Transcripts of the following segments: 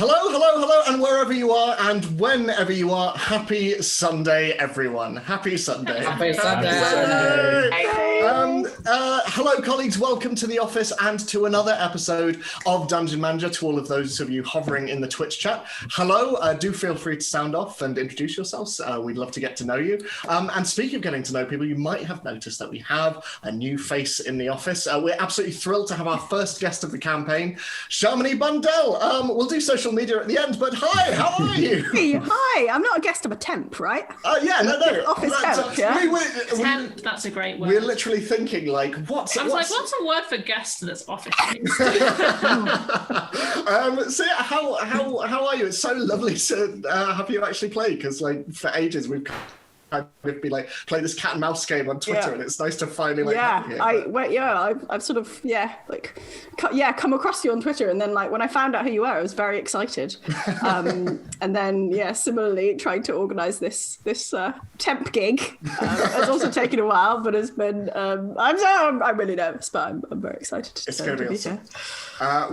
Hello, hello, hello, and wherever you are and whenever you are, happy Sunday, everyone. Happy Sunday. Happy Sunday. Hello, colleagues. Welcome to the office and to another episode of Dungeon Manager. To all of those of you hovering in the Twitch chat, hello. Do feel free to sound off and introduce yourselves. We'd love to get to know you. And speaking of getting to know people, you might have noticed that we have a new face in the office. We're absolutely thrilled to have our first guest of the campaign, SHAMINI BUNDELL. We'll do social media at the end, but hi, how are you? Hey, hi. I'm not a guest, I'm a temp, right? Yeah, no. Office temp, yeah? Temp, that's a great word. We're literally thinking, like, what's a word for guest that's office? So yeah, how are you? It's so lovely to have you actually play, because like for ages we've kind of been like play this cat and mouse game on Twitter, and it's nice to finally have you here. I've sort of come across you on Twitter, and then like when I found out who you were, I was very excited. And then similarly trying to organise this temp gig has also taken a while, but has been I'm really nervous, but I'm very excited. It's going to be awesome.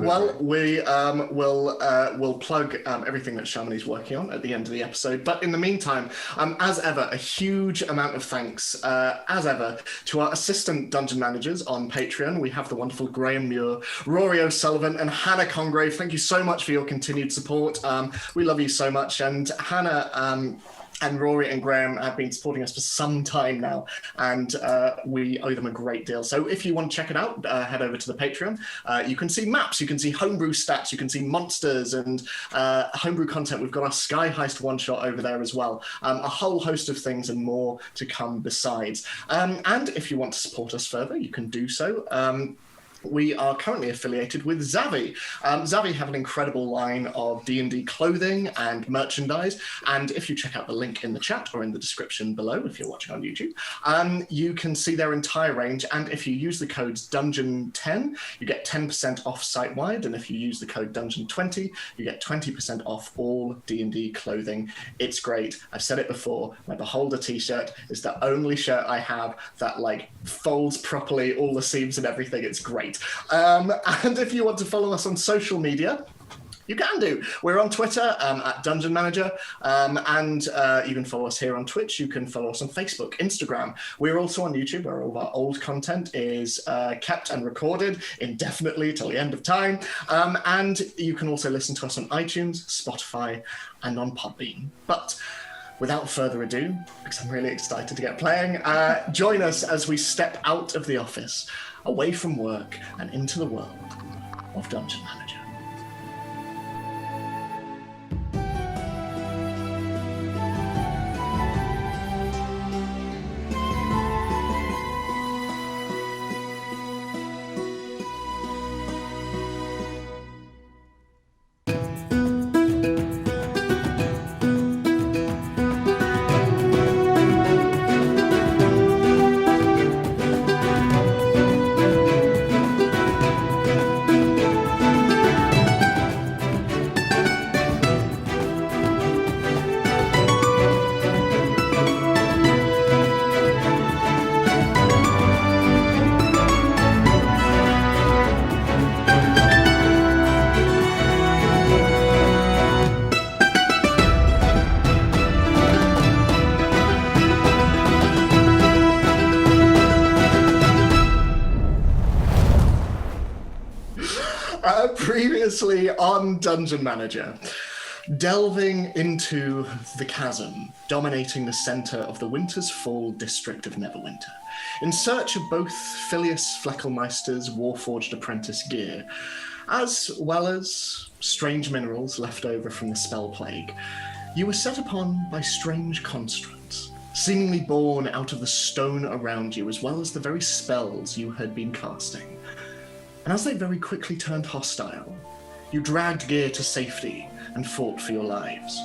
Well, we will plug everything that Shamini's working on at the end of the episode. But in the meantime, as ever, a huge amount of thanks, as ever, to our assistant dungeon managers on Patreon. We have the wonderful Graham Muir, Rory O'Sullivan, and Hannah Congrave. Thank you so much for your continued support. We love you so much. And Hannah and Rory and Graham have been supporting us for some time now, and we owe them a great deal. So if you want to check it out, head over to the Patreon. You can see maps, you can see homebrew stats, you can see monsters and homebrew content. We've got our Sky Heist one-shot over there as well. A whole host of things and more to come besides. And if you want to support us further, you can do so. We are currently affiliated with Zavvi. Zavvi have an incredible line of D&D clothing and merchandise, and if you check out the link in the chat or in the description below, if you're watching on YouTube, you can see their entire range, and if you use the codes Dungeon10, you get 10% off site-wide, and if you use the code Dungeon20, you get 20% off all D&D clothing. It's great. I've said it before, my Beholder t-shirt is the only shirt I have that like folds properly, all the seams and everything. It's great. And if you want to follow us on social media, you can do. We're on Twitter at Dungeon Manager, and you can follow us here on Twitch. You can follow us on Facebook, Instagram. We're also on YouTube, where all of our old content is kept and recorded indefinitely till the end of time. And you can also listen to us on iTunes, Spotify, and on Podbean. But without further ado, because I'm really excited to get playing, join us as we step out of the office, away from work, and into the world of Dungeon Manager. Previously on Dungeon Manager, delving into the chasm, dominating the centre of the Winter's Fall district of Neverwinter, in search of both Phileas Fleckelmeister's warforged apprentice gear, as well as strange minerals left over from the spell plague, you were set upon by strange constructs, seemingly born out of the stone around you, as well as the very spells you had been casting. And as they very quickly turned hostile, you dragged gear to safety and fought for your lives.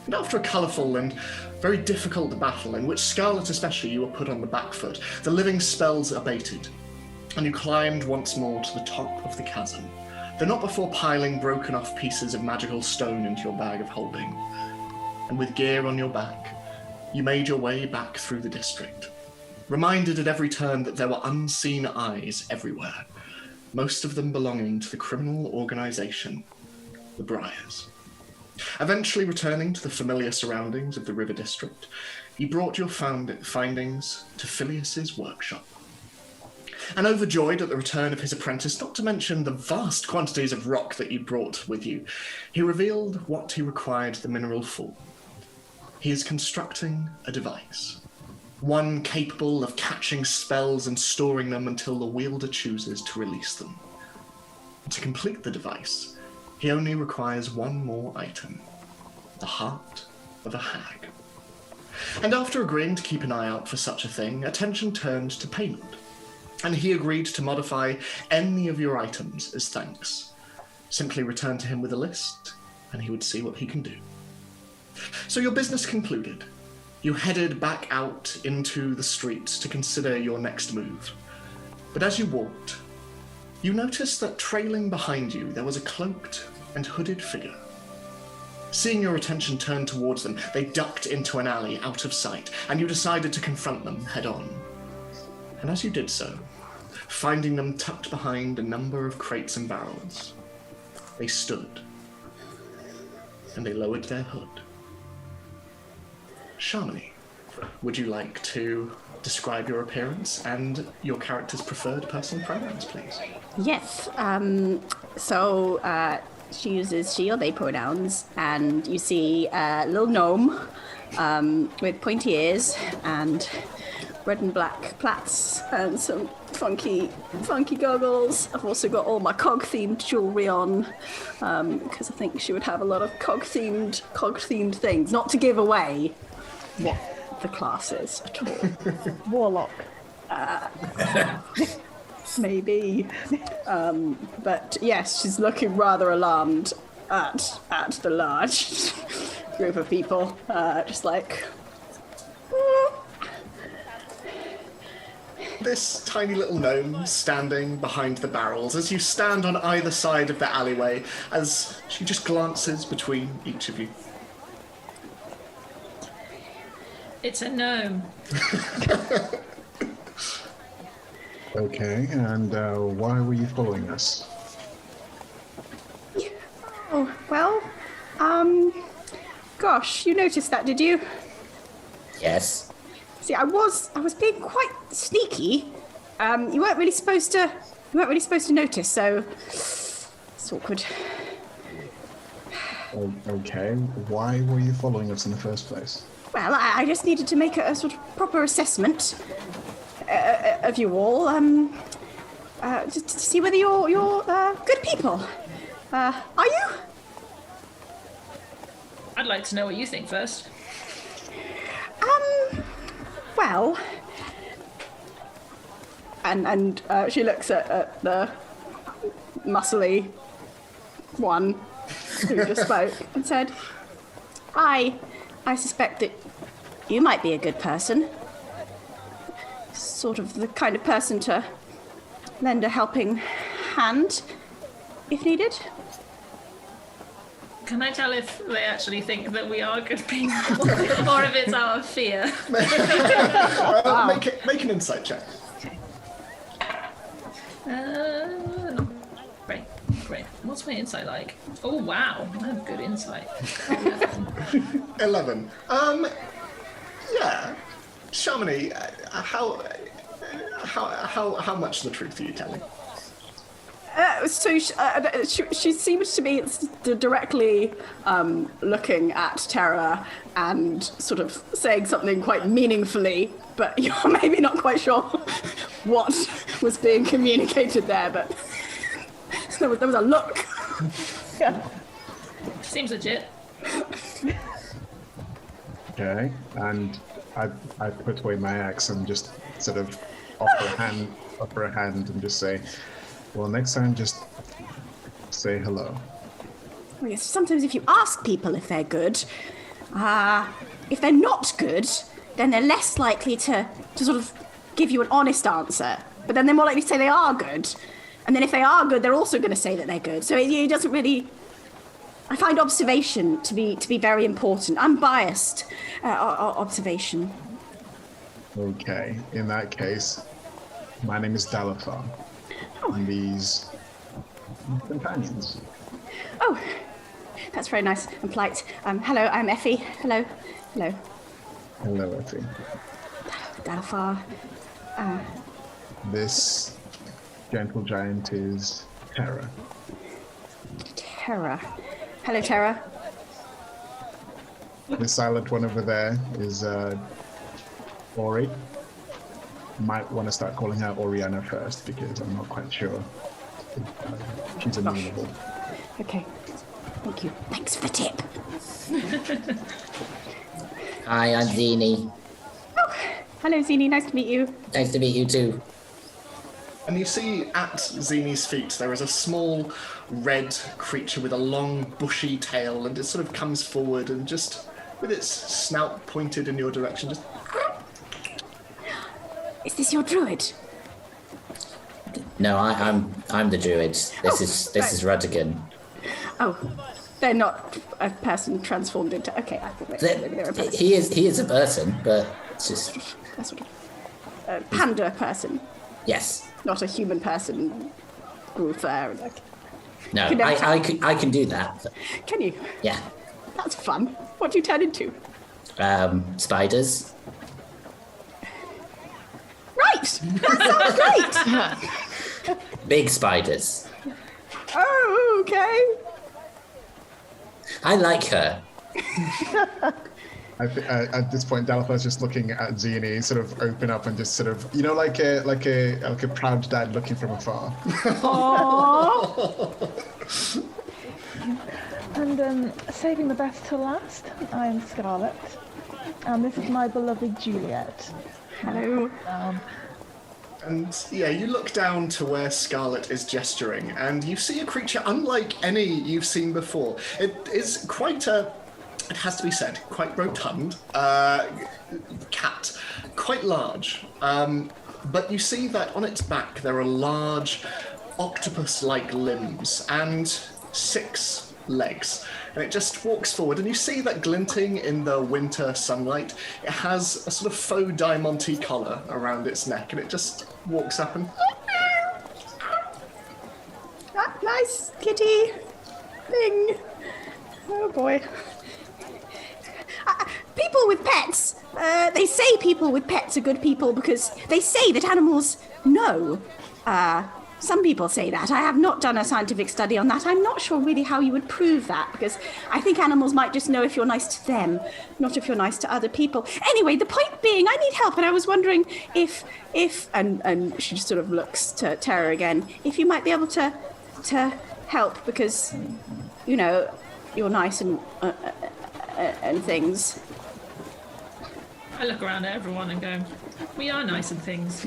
And after a colourful and very difficult battle, in which Scarlet especially you were put on the back foot, the living spells abated, and you climbed once more to the top of the chasm, though not before piling broken off pieces of magical stone into your bag of holding. And with gear on your back, you made your way back through the district, reminded at every turn that there were unseen eyes everywhere, most of them belonging to the criminal organisation the briars. Eventually returning to the familiar surroundings of the river district, he brought your findings to Phileas's workshop. And overjoyed at the return of his apprentice, not to mention the vast quantities of rock that you brought with you, he revealed what he required the mineral for. He is constructing a device, one capable of catching spells and storing them until the wielder chooses to release them. To complete the device, he only requires one more item, the heart of a hag. And after agreeing to keep an eye out for such a thing, attention turned to payment, and he agreed to modify any of your items as thanks. Simply return to him with a list, and he would see what he can do. So your business concluded. You headed back out into the streets to consider your next move. But as you walked, you noticed that trailing behind you there was a cloaked and hooded figure. Seeing your attention turn towards them, they ducked into an alley out of sight, and you decided to confront them head on. And as you did so, finding them tucked behind a number of crates and barrels, they stood, and they lowered their hood. Shamini, would you like to describe your appearance and your character's preferred personal pronouns, please? Yes. She uses she or they pronouns, and you see a little gnome with pointy ears and red and black plaits and some funky goggles. I've also got all my cog-themed jewelry on, because I think she would have a lot of cog-themed things. Not to give away what the class is at all. Warlock. Maybe. But yes, she's looking rather alarmed at the large group of people. Just like... This tiny little gnome standing behind the barrels as you stand on either side of the alleyway as she just glances between each of you. It's a gnome. Okay, and why were you following us? Oh, well, gosh, you noticed that, did you? Yes. See, I was being quite sneaky. You weren't really supposed to notice, so it's awkward. Okay, why were you following us in the first place? Well, I just needed to make a sort of proper assessment of you all, just to see whether you're good people. Are you? I'd like to know what you think first. Well, and she looks at the muscly one who just spoke and said, I suspect that you might be a good person. Sort of the kind of person to lend a helping hand if needed. Can I tell if they actually think that we are good people or if it's out of fear? Make an insight check. Great. What's my insight like? Oh, wow. I have good insight. 11. Yeah. Shamini, how much of the truth are you telling? She seems to be directly looking at Terra and sort of saying something quite meaningfully, but you're maybe not quite sure what was being communicated there, but there was a look. Yeah. Seems legit. Okay, and I put away my axe and just sort of offer a hand and just say, well, next time just say hello. Well, yes, sometimes if you ask people if they're good, if they're not good, then they're less likely to sort of give you an honest answer. But then they're more likely to say they are good. And then if they are good, they're also going to say that they're good. So it doesn't really... I find observation to be very important. Unbiased observation. Okay, in that case, my name is Dalafar. And these are my companions. Oh, That's very nice and polite. Hello, I'm Effie. Hello. Hello. Hello, Effie. Dalfar. This gentle giant is Terra. Terra. Hello, Terra. The silent one over there is Ori. Might want to start calling her Oriana first because I'm not quite sure. She's amenable. Okay. Thank you. Thanks for the tip. Hi, I'm Zini. Oh, hello, Zini. Nice to meet you. Nice to meet you too. And you see at Zini's feet there is a small red creature with a long bushy tail, and it sort of comes forward and just, with its snout pointed in your direction, just... Is this your druid? No, I'm the druid. This is Ruddigan. Oh, they're not a person transformed into... Okay, I thought maybe they're a person. He is a person, but it's just That's what a panda person, yes. not a human person. Grew fur. Like, No, Can never I can do that. can you? Yeah. That's fun. What do you turn into? Spiders. Right! That sounds great! Big spiders. Oh, okay. I like her. At this point, Dalafar's just looking at Zini, sort of open up and just sort of, like a proud dad looking from afar. And saving the best to last, I'm Scarlet, and this is my beloved Juliet. Hello. And yeah, you look down to where Scarlet is gesturing, and you see a creature unlike any you've seen before. It is quite it has to be said, quite rotund, cat, quite large. But you see that on its back there are large octopus-like limbs and 6 legs. And it just walks forward, and you see that glinting in the winter sunlight, it has a sort of faux diamante collar around its neck, and it just walks up and... Ah, nice kitty thing. Oh boy. People with pets, they say people with pets are good people because they say that animals know. Some people say that. I have not done a scientific study on that. I'm not sure really how you would prove that, because I think animals might just know if you're nice to them, not if you're nice to other people. Anyway, the point being, I need help, and I was wondering if and she just sort of looks to Tara again, if you might be able to help, because, you're nice and things. I look around at everyone and go, we are nice and things.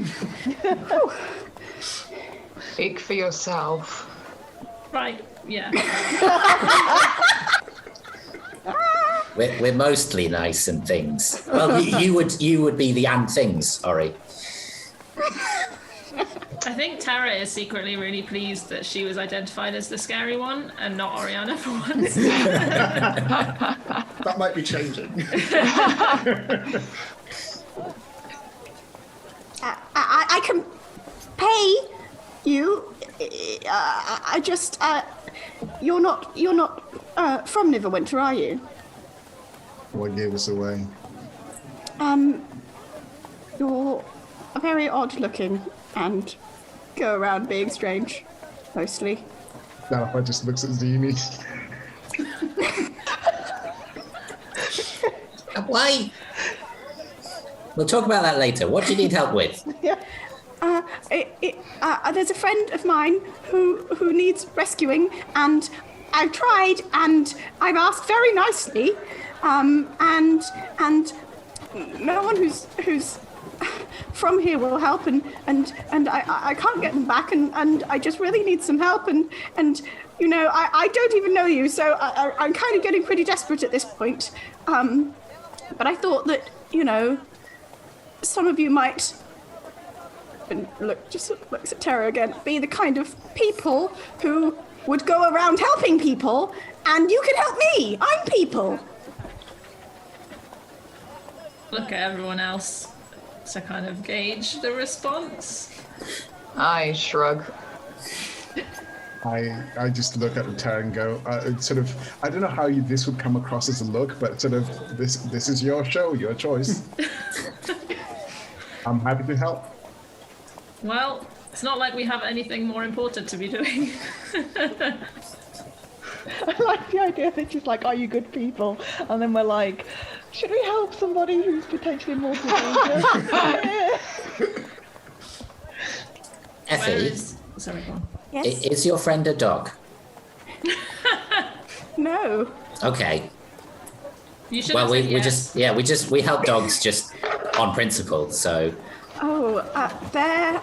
Speak for yourself. Right, yeah. We're mostly nice and things. Well, you would be the and things, Ori. I think Tara is secretly really pleased that she was identified as the scary one and not Oriana for once. That might be changing. I can pay you. I just you're not from Neverwinter, are you? What gave us away? You're very odd looking and go around being strange, mostly. Dalafar just looks at Zini. Why? We'll talk about that later. What do you need help with? There's a friend of mine who needs rescuing, and I've tried, and I've asked very nicely, and no one who's from here will help, and I can't get them back, and I just really need some help, and I don't even know you, so I'm kind of getting pretty desperate at this point, but I thought that some of you might, and looks at Tara again, be the kind of people who would go around helping people, and you can help me. I'm people. Look at everyone else to kind of gauge the response. I shrug. I just look at the and go, sort of, I don't know how this would come across as a look, but sort of, this is your show, your choice. I'm happy to help. Well, it's not like we have anything more important to be doing. I like the idea that she's like, are you good people? And then we're like, should we help somebody who's potentially more dangerous? Effie, Sorry, go on. Yes. is your friend a dog? No. Okay. You should Well, have said yes. we help dogs just on principle. So Oh, they're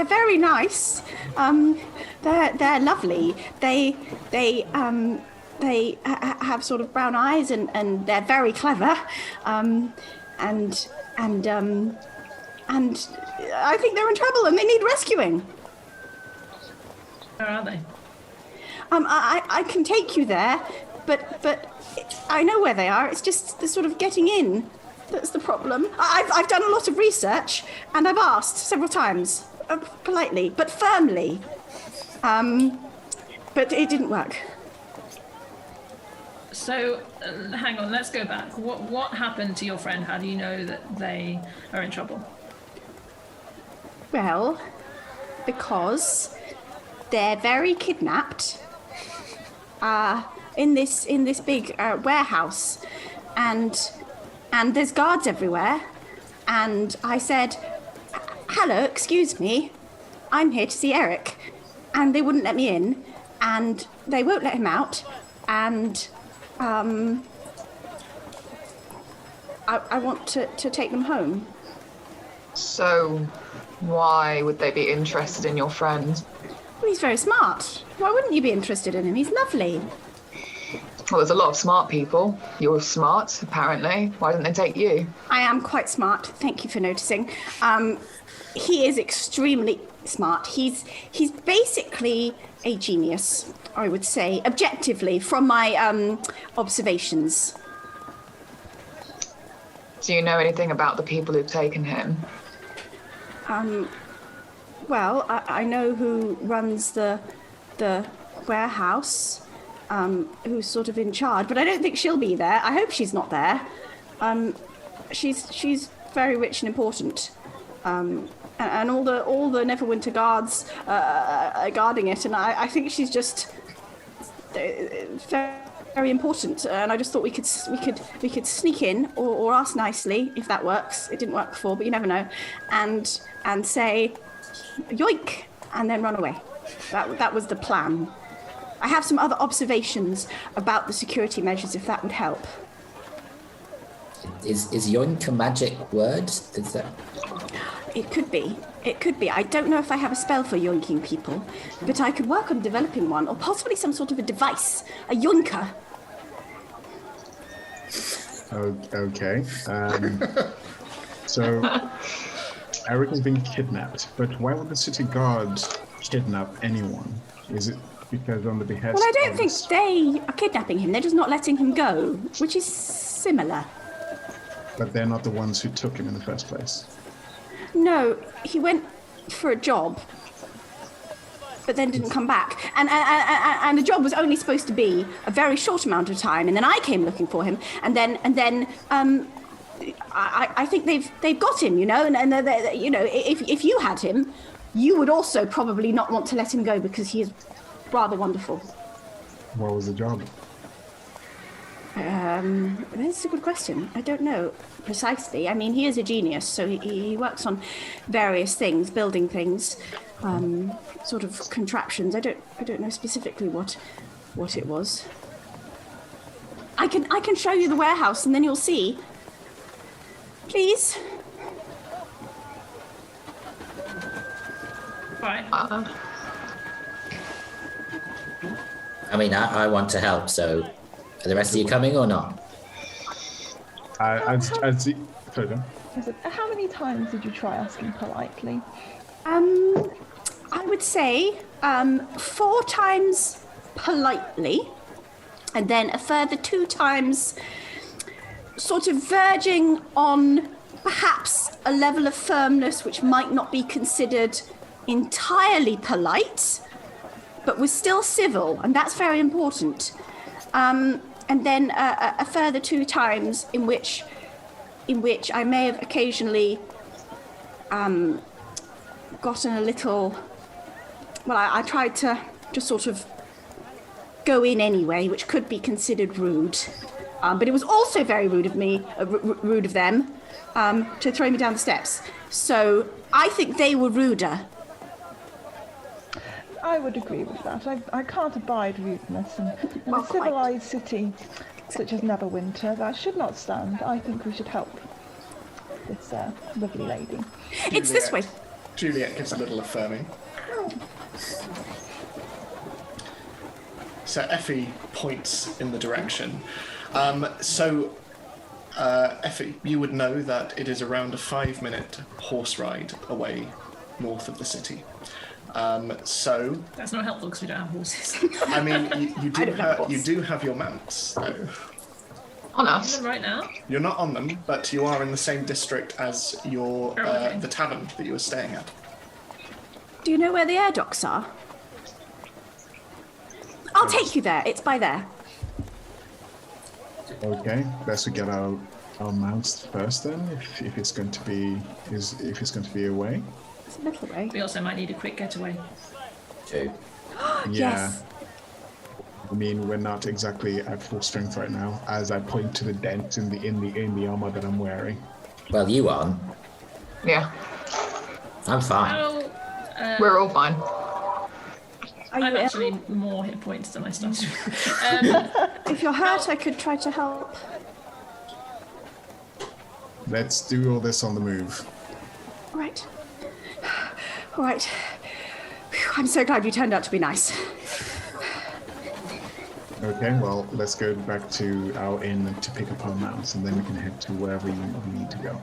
very nice. They're lovely. They have sort of brown eyes and they're very clever. And I think they're in trouble and they need rescuing. Where are they? I can take you there, but I know where they are. It's just the sort of getting in that's the problem. I've done a lot of research and I've asked several times, politely but firmly, but it didn't work. So, hang on, let's go back. What happened to your friend? How do you know that they are in trouble? Well, because they're very kidnapped in this big warehouse, and there's guards everywhere. And I said, "Hello, excuse me, I'm here to see Eric," and they wouldn't let me in, and they won't let him out, and I want to take them home. So, why would they be interested in your friend? Well, he's very smart. Why wouldn't you be interested in him? He's lovely. Well, there's a lot of smart people. You're smart, apparently. Why didn't they take you? I am quite smart. Thank you for noticing. He is extremely smart. He's basically a genius, I would say, objectively, from my observations. Do you know anything about the people who've taken him? Well, I know who runs the warehouse, who's sort of in charge, but I don't think she'll be there. I hope she's not there. She's very rich and important, and all the Neverwinter guards are guarding it, and I think she's just very important. And I just thought we could sneak in or ask nicely if that works. It didn't work before, but you never know, and say yoink and then run away. That was the plan. I have some other observations about the security measures, if that would help. is yoink a magic word? Is that? It could be. I don't know if I have a spell for yoinking people, but I could work on developing one, or possibly some sort of a device, a yoinker. Okay. So Eric has been kidnapped, but why would the city guard kidnap anyone? Is it because on the behest? Well, I don't think they are kidnapping him. They're just not letting him go, which is similar. But they're not the ones who took him in the first place. No, he went for a job, but then didn't come back. And the job was only supposed to be a very short amount of time. And then I came looking for him, and then I think they've got him, you know. And you know, if you had him, you would also probably not want to let him go because he is rather wonderful. What was the job? That's a good question. I don't know precisely. I mean, he is a genius, so he works on various things, building things, sort of contraptions. I don't know specifically what it was. I can show you the warehouse, and then you'll see. Please. Right. I mean, I want to help. So, are the rest of you coming or not? I'd see. Sorry, John. I said, how many times did you try asking politely? I would say 4 times politely, and then a further 2 times sort of verging on perhaps a level of firmness which might not be considered entirely polite, but was still civil, and that's very important. And then a further 2 times in which I may have occasionally gotten a little. Well, I tried to just sort of go in anyway, which could be considered rude. But it was also very rude of me, rude of them, to throw me down the steps. So I think they were ruder. I would agree with that. I can't abide rudeness, and in Well, a civilized city such as Neverwinter, that should not stand. I think we should help this lovely lady. It's this way. Juliet gives a little affirming. So Effie points in the direction. Effie, you would know that it is around a 5-minute horse ride away north of the city. So That's not helpful because we don't have horses. I mean, you do have your mounts, though. On us. Right now. You're not on them, but you are in the same district as your Okay. the tavern that you were staying at. Do you know where the air docks are? I'll take you there. It's by there. Okay, best we get our mounts first then, if it's going to be away. It's a little way. We also might need a quick getaway. 2. Yeah. Yes. I mean, we're not exactly at full strength right now, as I point to the dent in the armor that I'm wearing. Well, you aren't. Yeah, I'm fine. Oh, we're all fine. Are you I'm ill? actually more hit points than I started with. If you're hurt, I could try to help. Let's do all this on the move. All right. All right. Phew, I'm so glad you turned out to be nice. Okay, well, let's go back to our inn to pick up our mounts, and then we can head to wherever we need to go.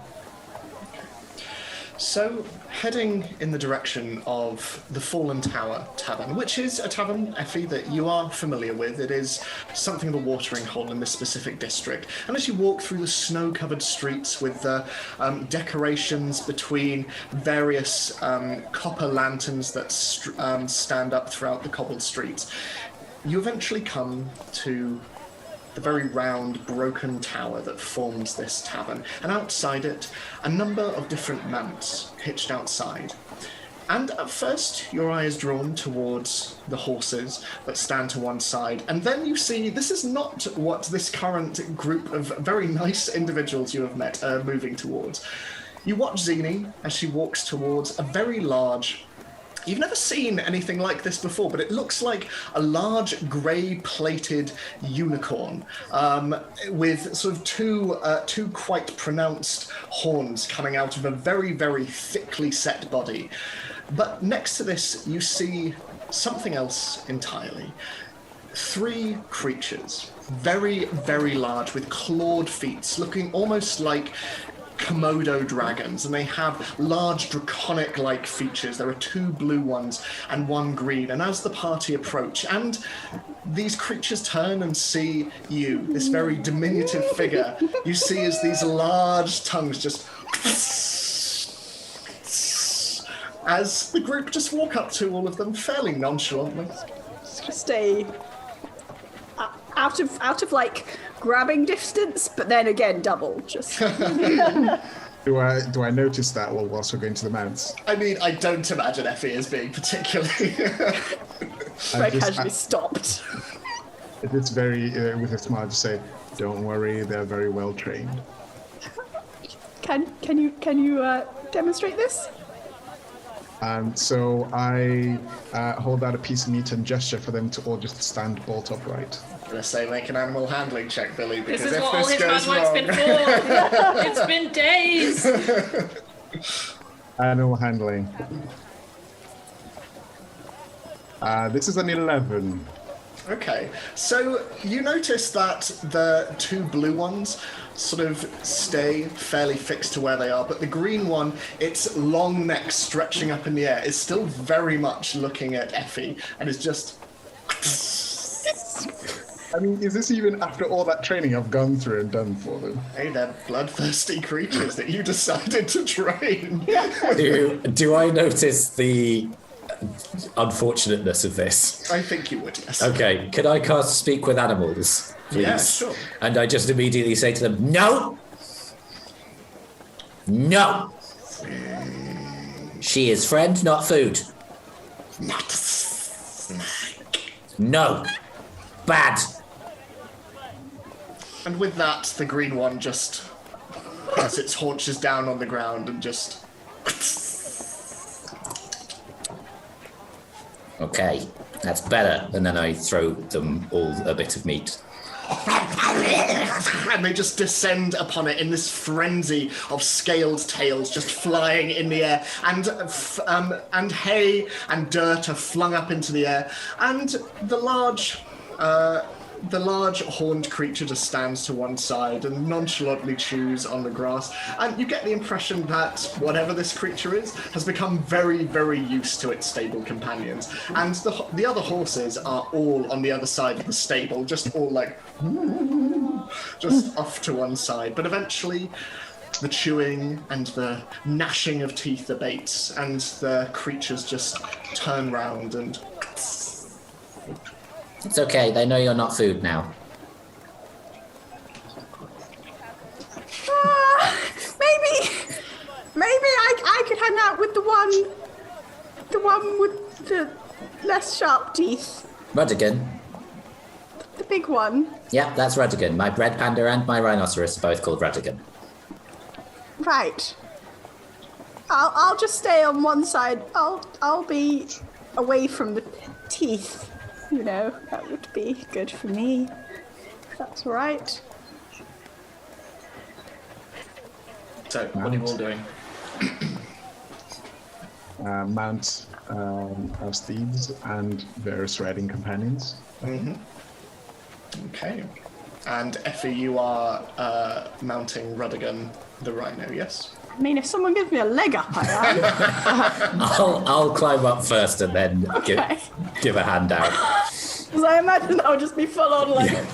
So, heading in the direction of the Fallen Tower Tavern, which is a tavern, Effie, that you are familiar with. It is something of a watering hole in this specific district. And as you walk through the snow-covered streets with the decorations between various copper lanterns that stand up throughout the cobbled streets, you eventually come to the very round, broken tower that forms this tavern, and outside it, a number of different mounts hitched outside. And at first, your eye is drawn towards the horses that stand to one side, and then you see this is not what this current group of very nice individuals you have met are moving towards. You watch Zini as she walks towards a very large. You've never seen anything like this before, but it looks like a large grey-plated unicorn with sort of two quite pronounced horns coming out of a very, very thickly set body. But next to this, you see something else entirely. 3 creatures, very, very large, with clawed feet, looking almost like Komodo dragons, and they have large draconic-like features. There are 2 blue ones and 1 green, and as the party approach, and these creatures turn and see you, this very diminutive figure, you see as these large tongues just as the group just walk up to all of them fairly nonchalantly. Just a out of like grabbing distance, but then again double. Just Do I notice that whilst we're going to the mounts? I mean, I don't imagine Effie as being particularly. very casually stopped. It's very with a smile to say, "Don't worry, they're very well trained." Can you demonstrate this? So I hold out a piece of meat and gesture for them to all just stand bolt upright. I'm gonna say make an animal handling check, Billy, because This is if what all this his goes hard work's wrong, been for. It's been days. Animal handling. This is an 11. Okay, so you notice that the 2 blue ones sort of stay fairly fixed to where they are, but the green one, its long neck stretching up in the air, is still very much looking at Effie and is just. I mean, is this even after all that training I've gone through and done for them? Hey, they're bloodthirsty creatures that you decided to train. Do I notice the unfortunateness of this. I think you would, yes. Okay, could I cast Speak with Animals, please? Yeah, sure. And I just immediately say to them, no! No! She is friend, not food. Not a snake. No. Bad. And with that, the green one just has its haunches down on the ground and just... Okay, that's better. And then I throw them all a bit of meat. And they just descend upon it in this frenzy of scaled tails just flying in the air, and hay and dirt are flung up into the air, and the large horned creature just stands to one side and nonchalantly chews on the grass. And you get the impression that whatever this creature is has become very, very used to its stable companions. And the other horses are all on the other side of the stable, just all like, just off to one side. But eventually, the chewing and the gnashing of teeth abates, and the creatures just turn round and... It's okay, they know you're not food now. Maybe I could hang out with the one with the less sharp teeth. Rudigan. The big one. Yeah, that's Rudigan. My bread panda and my rhinoceros are both called Rudigan. Right. I'll just stay on one side. I'll be away from the teeth. You know, that would be good for me. If that's all right. So, what are you all doing? Mount our steeds and various riding companions. Mm-hmm. Okay. And Effie, you are mounting Rudigan the rhino, yes? I mean, if someone gives me a leg up, I am. I'll climb up first and then give a hand out. Because I imagine that would just be full on like...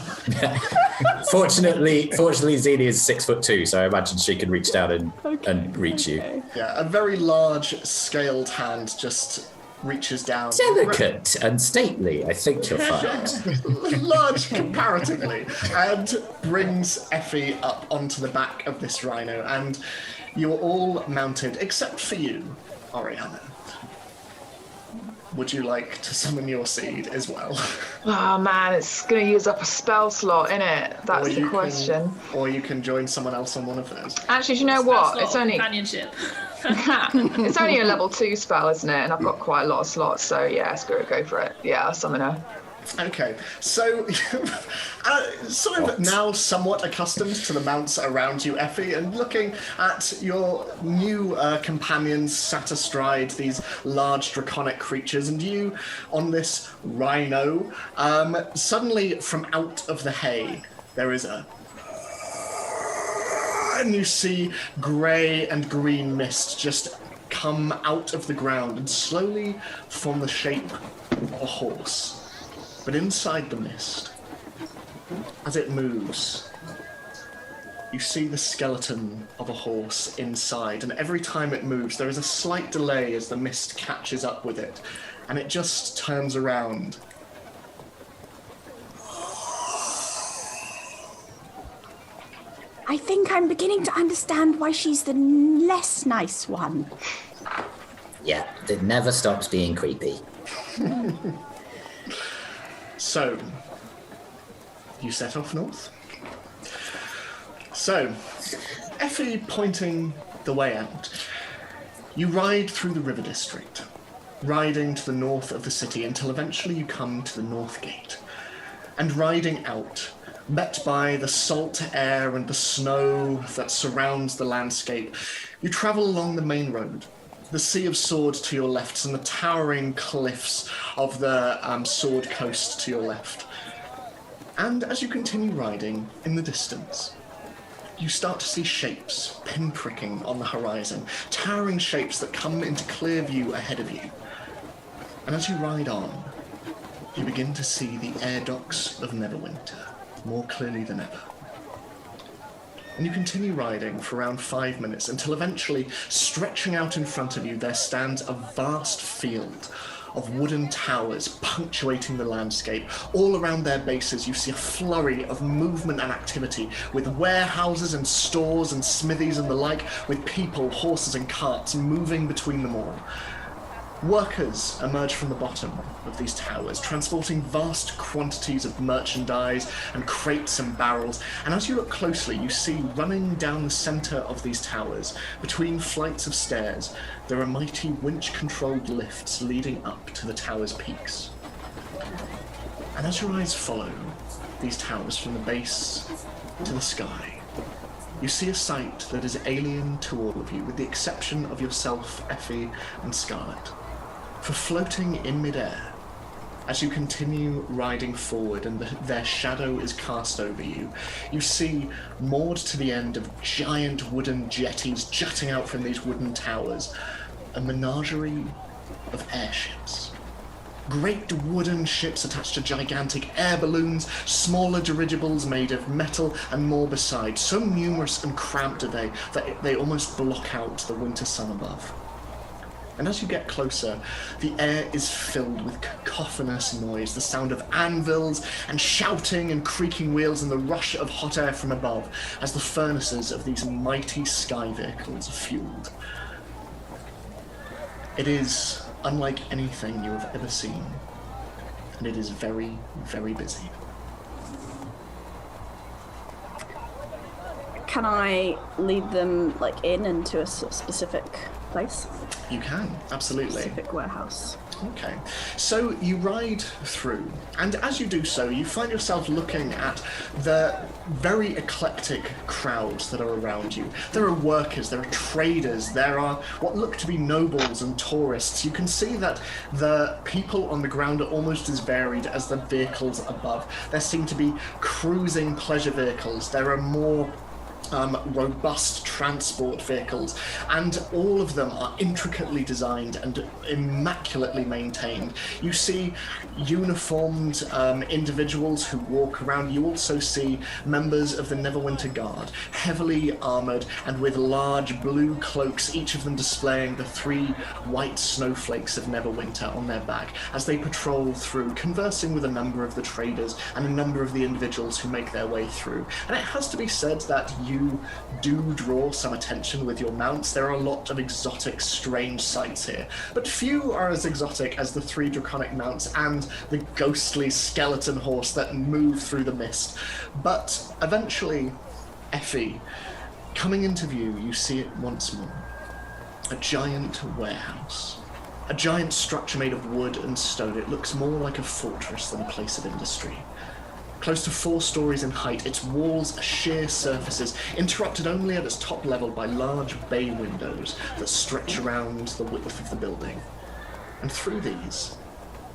Fortunately, Zini is 6'2", so I imagine she can reach down and reach you. Yeah, a very large scaled hand just reaches down. Delicate and stately, I think you'll find. Large comparatively, and brings Effie up onto the back of this rhino, and you're all mounted except for you, Oriana. Would you like to summon your seed as well? Oh man, it's going to use up a spell slot, innit? That's the question. Or you can join someone else on one of those. Actually, do you know what? It's only companionship. it's only a level 2 spell, isn't it? And I've got quite a lot of slots, so yeah, screw it, go for it. Yeah, I'll summon her. Okay, so sort of now somewhat accustomed to the mounts around you, Effie, and looking at your new companions sat astride these large draconic creatures, and you on this rhino, suddenly from out of the hay, there is and you see grey and green mist just come out of the ground and slowly form the shape of a horse. But inside the mist, as it moves, you see the skeleton of a horse inside, and every time it moves, there is a slight delay as the mist catches up with it, and it just turns around. I think I'm beginning to understand why she's the less nice one. Yeah, it never stops being creepy. So, you set off north. So, Effie pointing the way out, you ride through the river district, riding to the north of the city until eventually you come to the North Gate. And riding out, met by the salt air and the snow that surrounds the landscape, you travel along the main road. The Sea of Sword to your left and the towering cliffs of the Sword Coast to your left. And as you continue riding, in the distance, you start to see shapes pinpricking on the horizon, towering shapes that come into clear view ahead of you. And as you ride on, you begin to see the air docks of Neverwinter more clearly than ever. And you continue riding for around 5 minutes until eventually, stretching out in front of you, there stands a vast field of wooden towers punctuating the landscape. All around their bases, you see a flurry of movement and activity, with warehouses and stores and smithies and the like, with people, horses and carts moving between them all. Workers emerge from the bottom of these towers, transporting vast quantities of merchandise and crates and barrels, and as you look closely, you see running down the center of these towers, between flights of stairs, there are mighty winch-controlled lifts leading up to the tower's peaks. And as your eyes follow these towers from the base to the sky, you see a sight that is alien to all of you, with the exception of yourself, Effie, and Scarlet. For floating in midair, as you continue riding forward and their shadow is cast over you, you see, moored to the end of giant wooden jetties jutting out from these wooden towers, a menagerie of airships. Great wooden ships attached to gigantic air balloons, smaller dirigibles made of metal, and more besides. So numerous and cramped are they that they almost block out the winter sun above. And as you get closer, the air is filled with cacophonous noise, the sound of anvils and shouting and creaking wheels and the rush of hot air from above as the furnaces of these mighty sky vehicles are fueled. It is unlike anything you have ever seen, and it is very, very busy. Can I lead them in into a specific place? You can, absolutely. Specific warehouse. Okay, so you ride through, and as you do so, you find yourself looking at the very eclectic crowds that are around you. There are workers, there are traders, there are what look to be nobles and tourists. You can see that the people on the ground are almost as varied as the vehicles above. There seem to be cruising pleasure vehicles. There are more robust transport vehicles, and all of them are intricately designed and immaculately maintained. You see uniformed individuals who walk around. You also see members of the Neverwinter Guard, heavily armored and with large blue cloaks, each of them displaying the 3 white snowflakes of Neverwinter on their back, as they patrol through, conversing with a number of the traders and a number of the individuals who make their way through. And it has to be said that you do draw some attention with your mounts. There are a lot of exotic, strange sights here, but few are as exotic as the 3 draconic mounts and the ghostly skeleton horse that move through the mist. But eventually, Effie, coming into view, you see it once more. A giant warehouse. A giant structure made of wood and stone. It looks more like a fortress than a place of industry. Close to 4 stories in height, its walls are sheer surfaces, interrupted only at its top level by large bay windows that stretch around the width of the building. And through these,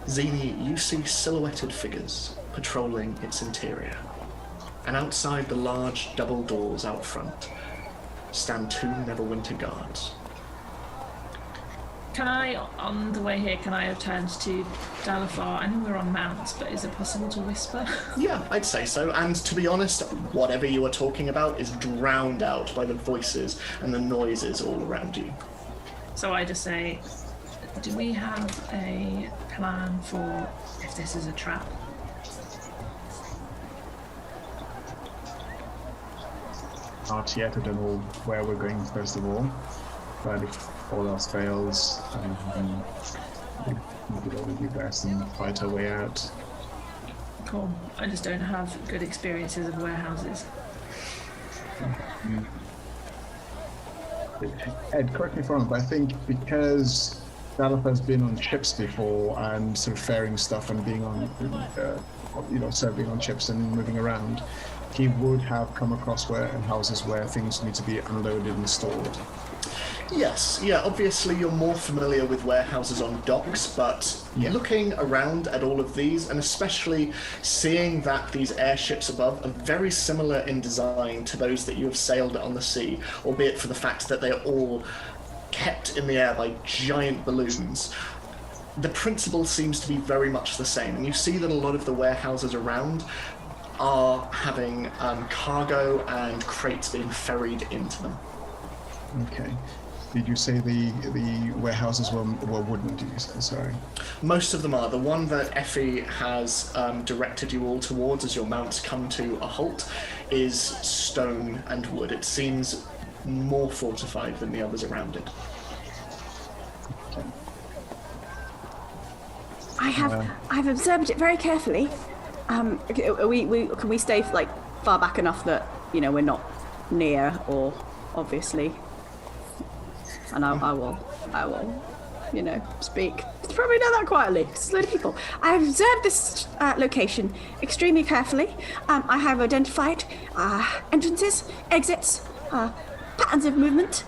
Zini, you see silhouetted figures patrolling its interior. And outside the large double doors out front stand 2 Neverwinter guards. Can I, on the way here, can I have turned to Dalafar? I know we're on mounts, but is it possible to whisper? Yeah, I'd say so. And to be honest, whatever you are talking about is drowned out by the voices and the noises all around you. So I just say, do we have a plan for if this is a trap? Not yet. I don't know where we're going first of all, but if all else fails, we could always do best and fight our way out. Cool. I just don't have good experiences of warehouses. Ed, correct me if I'm wrong, but I think because Dalafar's been on ships before and sort of ferrying stuff and being on, serving on ships and moving around, he would have come across warehouses where things need to be unloaded and stored. Yes, yeah, obviously you're more familiar with warehouses on docks, but looking around at all of these, and especially seeing that these airships above are very similar in design to those that you have sailed on the sea, albeit for the fact that they are all kept in the air by giant balloons, the principle seems to be very much the same. And you see that a lot of the warehouses around are having cargo and crates being ferried into them. Okay. Did you say the warehouses were wooden? Did you say? Sorry. Most of them are. The one that Effie has directed you all towards as your mounts come to a halt is stone and wood. It seems more fortified than the others around it. I've observed it very carefully. Can we stay like far back enough that we're not near or obviously, and I will speak. It's probably not that quietly. It's a load of people. I have observed this location extremely carefully. I have identified entrances, exits, patterns of movement,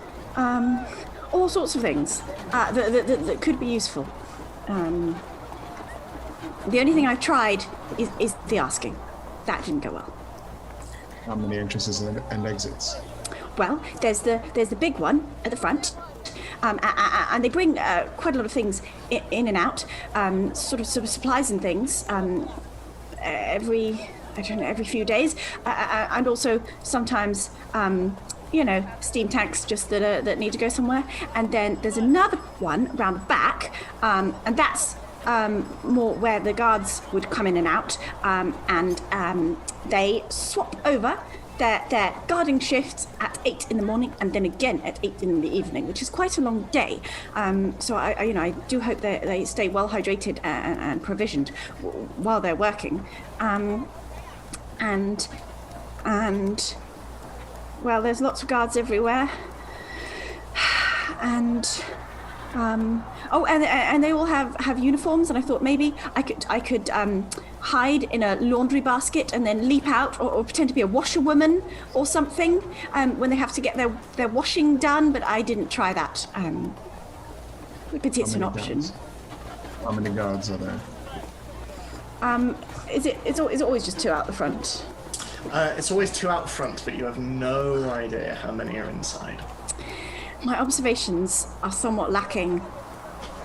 all sorts of things that could be useful. The only thing I've tried is the asking. That didn't go well. How many entrances and exits? Well, there's the big one at the front, and they bring quite a lot of things in and out, sort of supplies and things, every few days, and also sometimes steam tanks just that need to go somewhere. And then there's another one around the back, and that's more where the guards would come in and out, and they swap over their guarding shifts at 8 in the morning and then again at 8 in the evening, which is quite a long day. So I do hope that they stay well hydrated and provisioned while they're working. And well, there's lots of guards everywhere, and and they all have uniforms, and I thought maybe I could hide in a laundry basket and then leap out, or pretend to be a washerwoman or something when they have to get their washing done, but I didn't try that. But it's an option. How many guards are there? Is it always just 2 out the front? It's always 2 out front, but you have no idea how many are inside. My observations are somewhat lacking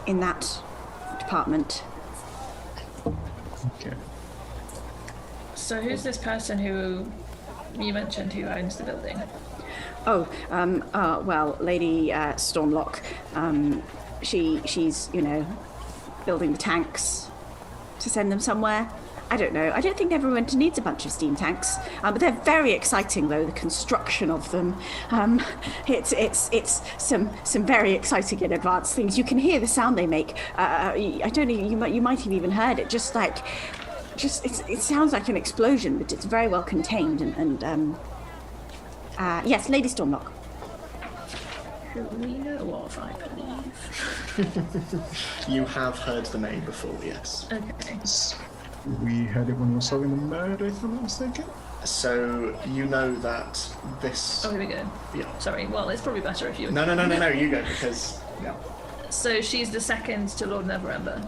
in that department. Okay. So who's this person who you mentioned who owns the building? Oh, well, Lady Stormlock. She's building the tanks to send them somewhere. I don't know. I don't think Neverwinter needs a bunch of steam tanks, but they're very exciting, though. The construction of them, it's some very exciting and advanced things. You can hear the sound they make. I don't know. You might have even heard it. It sounds like an explosion, but it's very well contained. And yes, Lady Stormlock. Who we know of, I believe. You have heard the name before, yes. Okay. We heard it when we were solving the murder, if I'm not mistaken. So you know that this. Oh, here we go. Yeah. Sorry. Well, it's probably better if you. No. You go because. Yeah. So she's the second to Lord Neverember.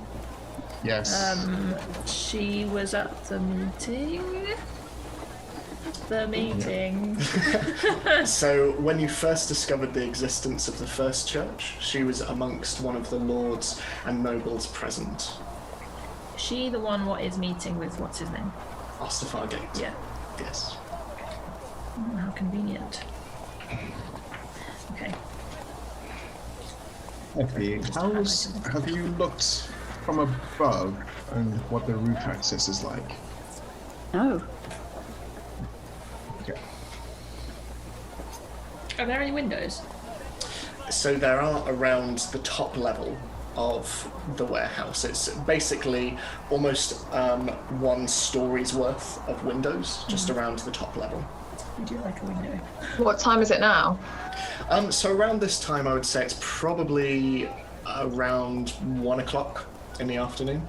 Yes. She was at the meeting. So when you first discovered the existence of the first church, she was amongst one of the lords and nobles present. She the one what is meeting with what's his name? Ostafar Gate. Yeah. Yes. Oh, how convenient. Okay. Okay. Have you looked from above and what the roof access is like? Oh. Okay. Are there any windows? So there are around the top level of the warehouse. It's basically almost 1 story's worth of windows just around the top level. We do like a window. What time is it now? So around this time, I would say it's probably around 1 o'clock in the afternoon.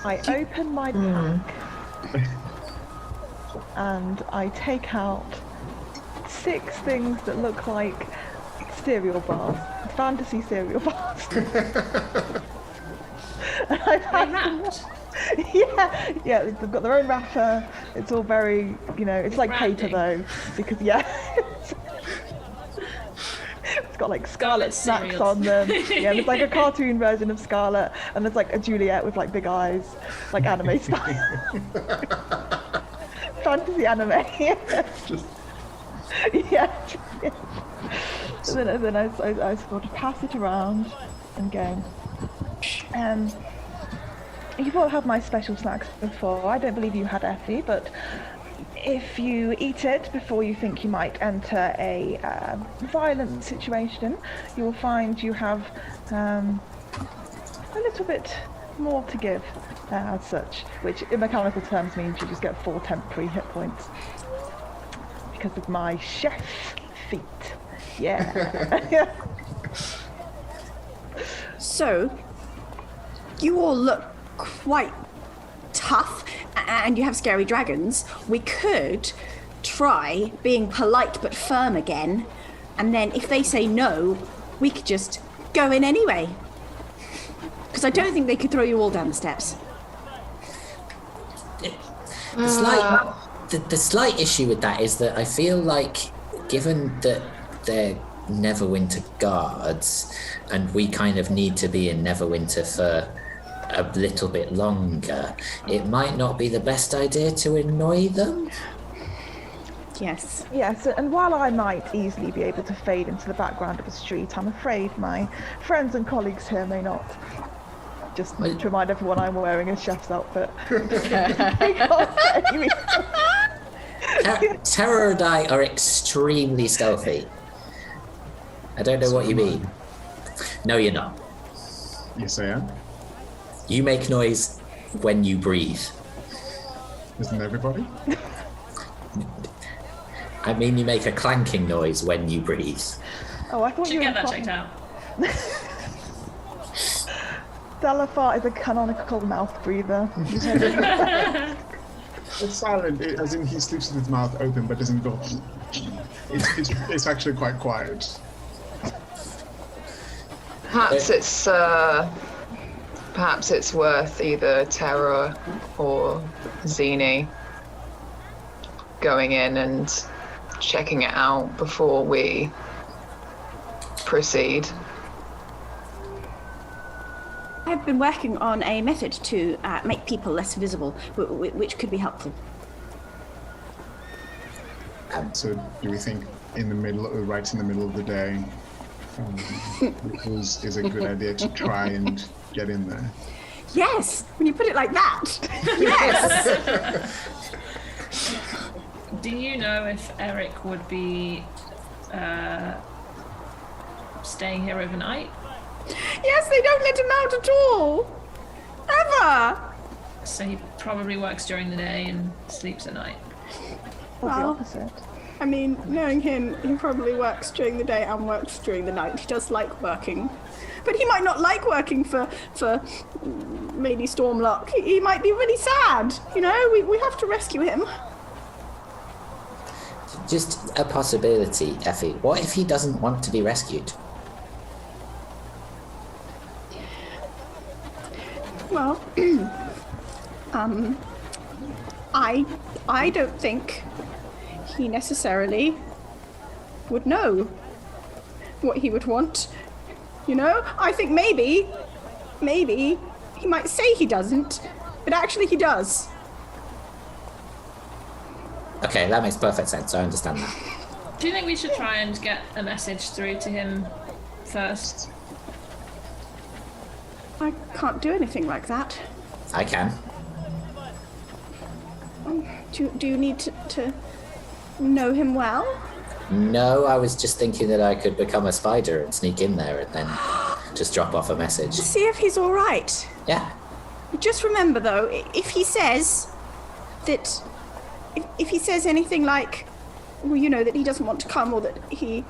I open my pack and I take out 6 things that look like cereal bars, fantasy cereal bars. And I've had wrapped? Yeah, they've got their own wrapper. It's all very, it's like paper though, because it's got like Scarlet snacks cereals on them. Yeah, there's like a cartoon version of Scarlet, and there's like a Juliet with like big eyes, like anime style. fantasy anime. Yeah. And then I sort of pass it around and go. You've all had my special snacks before. I don't believe you had Effie, but if you eat it before you think you might enter a violent situation, you will find you have a little bit more to give as such, which in mechanical terms means you just get 4 temporary hit points because of my chef feat. Yeah. So, you all look quite tough and you have scary dragons. We could try being polite but firm again, and then if they say no, we could just go in anyway. Because I don't think they could throw you all down the steps. The slight issue with that is that I feel like, given that they're Neverwinter guards, and we kind of need to be in Neverwinter for a little bit longer, it might not be the best idea to annoy them. Yes. Yes, and while I might easily be able to fade into the background of a street, I'm afraid my friends and colleagues here may not. Just to remind everyone, I'm wearing a chef's outfit. Pterodai are extremely stealthy. I don't know what you mean. No, you're not. Yes, I am. You make noise when you breathe. Isn't everybody? I mean, you make a clanking noise when you breathe. Oh, I thought Should you get were that checked out. Dalafar is a canonical mouth breather. It's silent, as in he sleeps with his mouth open but doesn't go. It's actually quite quiet. Perhaps it's worth either Terra or Zini going in and checking it out before we proceed. I've been working on a method to make people less visible, which could be helpful. So do we think right in the middle of the day is a good idea to try and get in there? Yes, when you put it like that. Yes. Do you know if Eric would be staying here overnight? Yes, they don't let him out at all. Ever. So he probably works during the day and sleeps at night. Or the Well, opposite. I mean, knowing him, he probably works during the day and works during the night. He does like working. But he might not like working for Lady Stormlock. He might be really sad. You know, we have to rescue him. Just a possibility, Effie. What if he doesn't want to be rescued? Well, I don't think he necessarily would know what he would want. You know, I think maybe he might say he doesn't, but actually he does. Okay, that makes perfect sense. I understand that. Do you think we should try and get a message through to him first? I can't do anything like that. I can. Do you need to know him well? No, I was just thinking that I could become a spider and sneak in there and then just drop off a message. See if he's all right. Yeah. Just remember, though, if he says that, if he says anything like, well, you know, that he doesn't want to come, or that he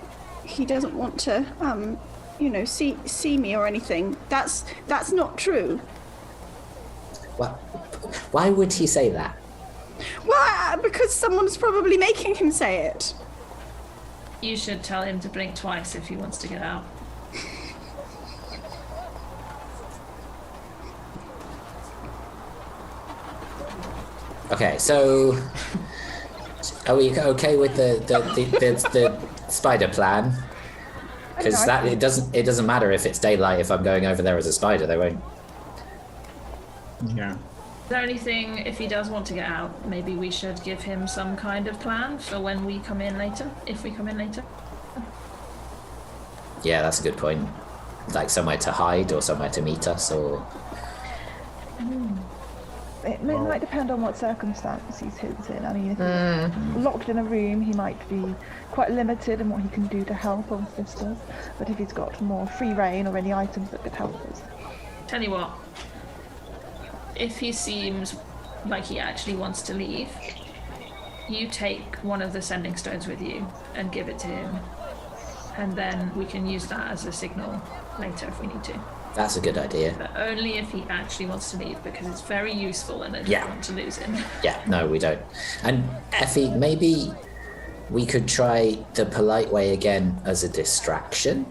doesn't want to, you know, see me or anything, that's not true. What? Why would he say that? Well, because someone's probably making him say it. You should tell him to blink twice if he wants to get out. Okay, so are we okay with the spider plan? Because that it doesn't matter if it's daylight if I'm going over there as a spider. They won't. Yeah. Is there anything, if he does want to get out, maybe we should give him some kind of plan for when we come in later, if we come in later? Yeah, that's a good point. Like somewhere to hide or somewhere to meet us, or... It might depend on what circumstances he's in. I mean, if he's locked in a room, he might be quite limited in what he can do to help our sisters. But if he's got more free reign or any items that could help us. Tell you what, if he seems like he actually wants to leave, you take one of the sending stones with you and give it to him. And then we can use that as a signal later if we need to. That's a good idea. But only if he actually wants to leave, because it's very useful and I don't want to lose him. Yeah, no, we don't. And Effie, maybe we could try the polite way again as a distraction.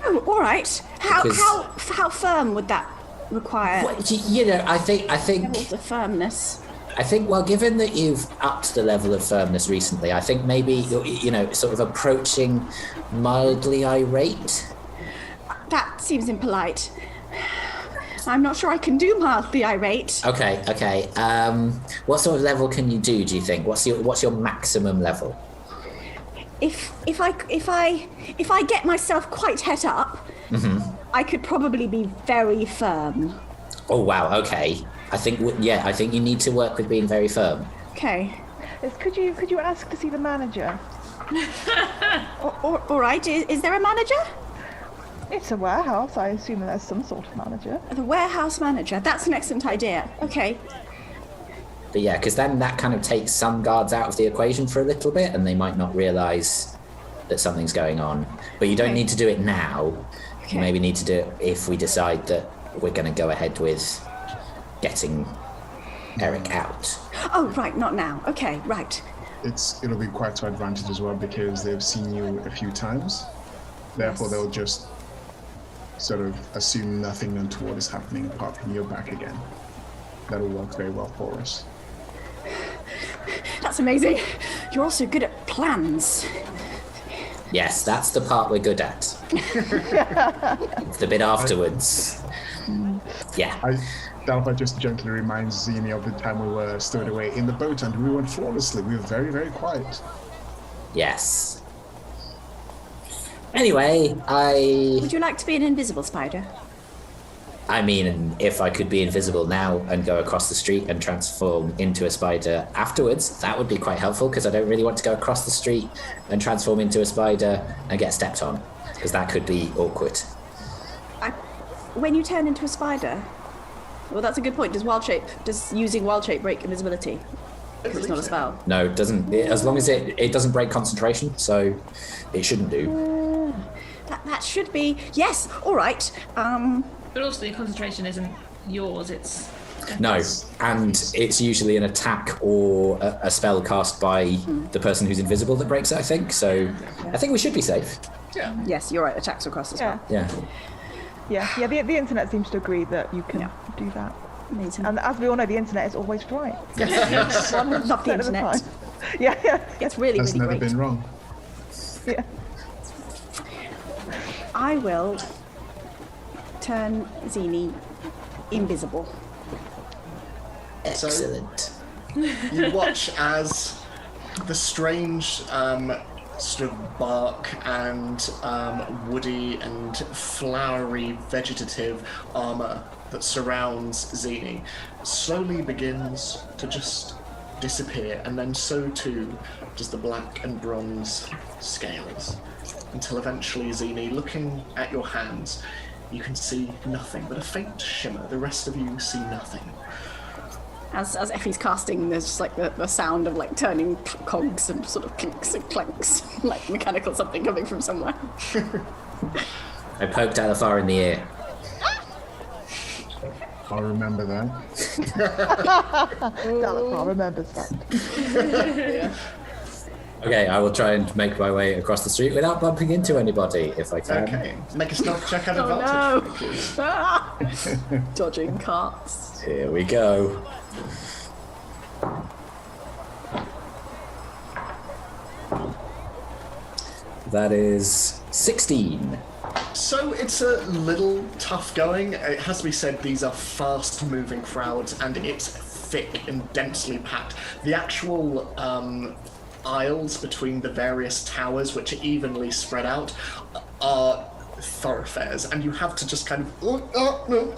Oh, all right. How firm would that require? Well, you know, I think Levels of firmness. I think, well, given that you've upped the level of firmness recently, I think maybe, you know, sort of approaching mildly irate. That seems impolite. I'm not sure I can do mildly irate. Okay. What sort of level can you do you think? What's your maximum level? If I get myself quite het up, I could probably be very firm. Oh wow, okay. I think you need to work with being very firm. Okay. Could you ask to see the manager? All right. Is there a manager? It's a warehouse. I assume there's some sort of manager. The warehouse manager. That's an excellent idea. Okay. But yeah, because then that kind of takes some guards out of the equation for a little bit, and they might not realise that something's going on. But you don't need to do it now. Okay. You maybe need to do it if we decide that we're going to go ahead with getting Eric out. Oh, right. Not now. Okay. Right. It'll be quite to advantage as well because they've seen you a few times. Therefore, they'll just sort of assume nothing untoward is happening apart from you're back again. That'll work very well for us. That's amazing. You're also good at plans. Yes, that's the part we're good at. The bit afterwards. Yeah. Dalpa just gently reminds Zini of the time we were stowed away in the boat and we went flawlessly. We were very, very quiet. Yes. Anyway, Would you like to be an invisible spider? I mean, if I could be invisible now and go across the street and transform into a spider afterwards, that would be quite helpful because I don't really want to go across the street and transform into a spider and get stepped on because that could be awkward. When you turn into a spider, well, that's a good point. Does using wild shape break invisibility? Because it's not a spell. No, it doesn't. As long as it doesn't break concentration, so it shouldn't do. That should be yes. All right. But also the concentration isn't yours, it's... No, and it's usually an attack or a spell cast by the person who's invisible that breaks it, I think. So I think we should be safe. Yeah. Yes, you're right. Attacks across as well. Yeah. The internet seems to agree that you can do that. Amazing. And as we all know, the internet is always right. Yes. I love the internet. Yeah. It's really, That's really never great. been wrong. Yeah. I will turn Zini invisible. Excellent. You watch as the strange sort of bark and woody and flowery vegetative armor that surrounds Zini slowly begins to just disappear, and then so too does the black and bronze scales, until eventually, Zini, looking at your hands, you can see nothing but a faint shimmer. The rest of you see nothing. As Effie's casting, there's just like the sound of like turning cogs and sort of clinks and clanks, like mechanical something coming from somewhere. I poked Alafar in the ear. I'll remember that. Dalapar remembers that. Okay, I will try and make my way across the street without bumping into anybody, if I can. Okay, make a stealth check at Oh advantage. no! Dodging carts. Here we go. That is 16. So it's a little tough going. It has to be said these are fast-moving crowds, and it's thick and densely packed. The actual aisles between the various towers, which are evenly spread out, are thoroughfares, and you have to just kind of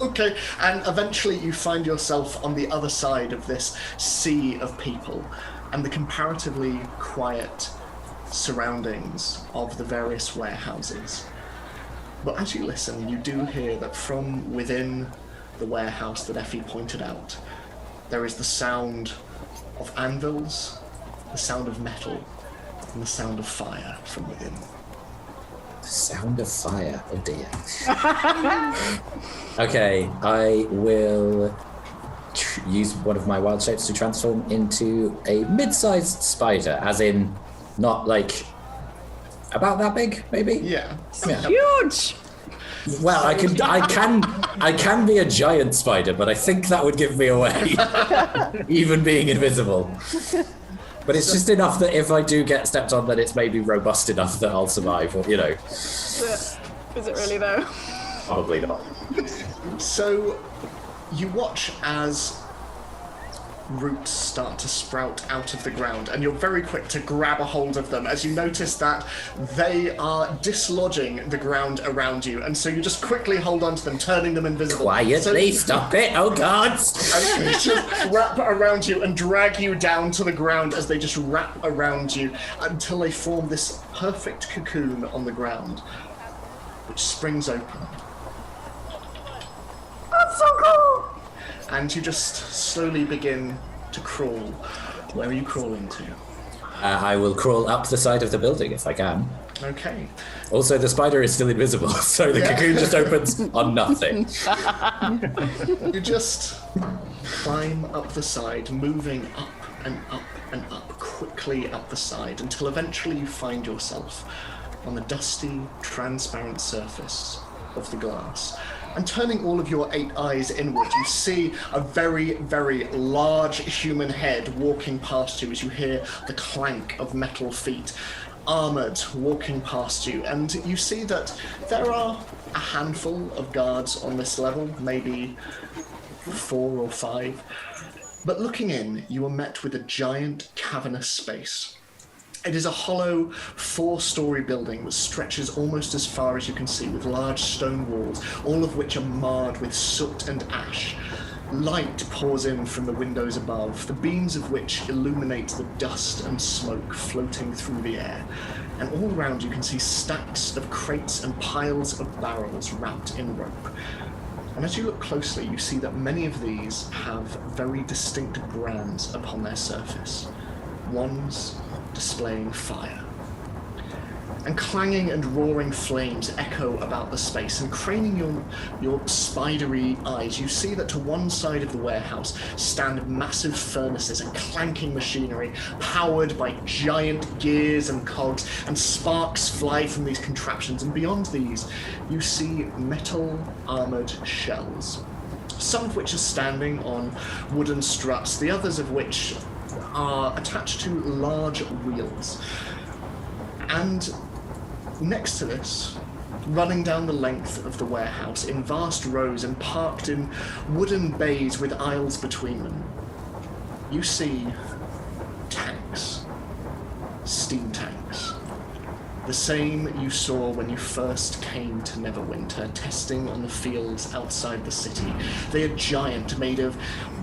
okay, and eventually you find yourself on the other side of this sea of people and the comparatively quiet surroundings of the various warehouses. But as you listen, you do hear that from within the warehouse that Effie pointed out, there is the sound of anvils, the sound of metal, and the sound of fire from within. Sound of fire. Oh dear. Okay, I will use one of my wild shapes to transform into a mid-sized spider, as in not like about that big, maybe. Yeah. Huge. Well, I can be a giant spider, but I think that would give me away, even being invisible. But it's just enough that if I do get stepped on, that it's maybe robust enough that I'll survive, or, you know. Is it really, though? Probably not. So, you watch as roots start to sprout out of the ground, and you're very quick to grab a hold of them as you notice that they are dislodging the ground around you, and so you just quickly hold on to them, turning them invisible. Quietly, stop it, oh god! And they just wrap around you and drag you down to the ground as they just wrap around you until they form this perfect cocoon on the ground, which springs open. That's so cool! And you just slowly begin to crawl. Where are you crawling to? I will crawl up the side of the building if I can. Okay. Also, the spider is still invisible, so the cocoon just opens on nothing. You just climb up the side, moving up and up and up, quickly up the side, until eventually you find yourself on the dusty, transparent surface of the glass. And turning all of your 8 eyes inward, you see a very, very large human head walking past you as you hear the clank of metal feet, armored, walking past you. And you see that there are a handful of guards on this level, maybe 4 or 5. But looking in, you are met with a giant cavernous space. It is a hollow 4-story building that stretches almost as far as you can see, with large stone walls, all of which are marred with soot and ash. Light pours in from the windows above, the beams of which illuminate the dust and smoke floating through the air. And all around you can see stacks of crates and piles of barrels wrapped in rope. And as you look closely, you see that many of these have very distinct brands upon their surface. Ones displaying fire. And clanging and roaring flames echo about the space, and craning your spidery eyes, you see that to one side of the warehouse stand massive furnaces and clanking machinery, powered by giant gears and cogs, and sparks fly from these contraptions, and beyond these, you see metal armored shells, some of which are standing on wooden struts, the others of which are attached to large wheels. And next to this, running down the length of the warehouse in vast rows and parked in wooden bays with aisles between them, you see tanks, steam tanks. The same you saw when you first came to Neverwinter, testing on the fields outside the city. They are giant, made of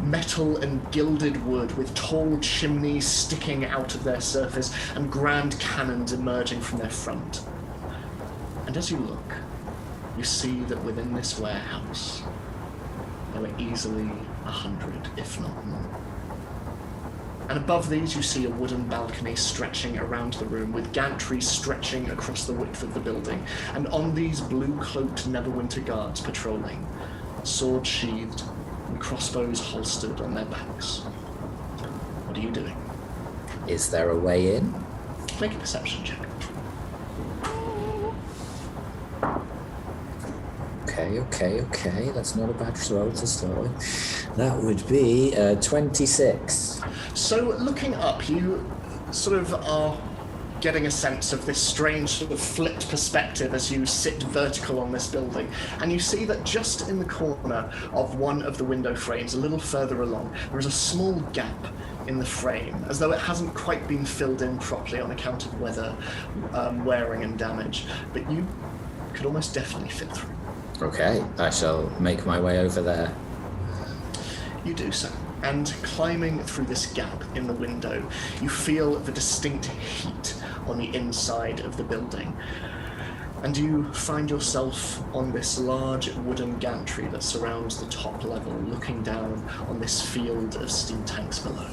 metal and gilded wood, with tall chimneys sticking out of their surface and grand cannons emerging from their front. And as you look, you see that within this warehouse, there were easily 100, if not more. And above these you see a wooden balcony stretching around the room, with gantries stretching across the width of the building, and on these blue-cloaked Neverwinter guards patrolling, swords sheathed and crossbows holstered on their backs. What are you doing? Is there a way in? Make a perception check. Okay. That's not a bad roll to start with. That would be 26. So looking up, you sort of are getting a sense of this strange sort of flipped perspective as you sit vertical on this building. And you see that just in the corner of one of the window frames, a little further along, there is a small gap in the frame, as though it hasn't quite been filled in properly on account of weather, wearing and damage. But you could almost definitely fit through. Okay, I shall make my way over there. You do so. And climbing through this gap in the window, you feel the distinct heat on the inside of the building. And you find yourself on this large wooden gantry that surrounds the top level, looking down on this field of steam tanks below.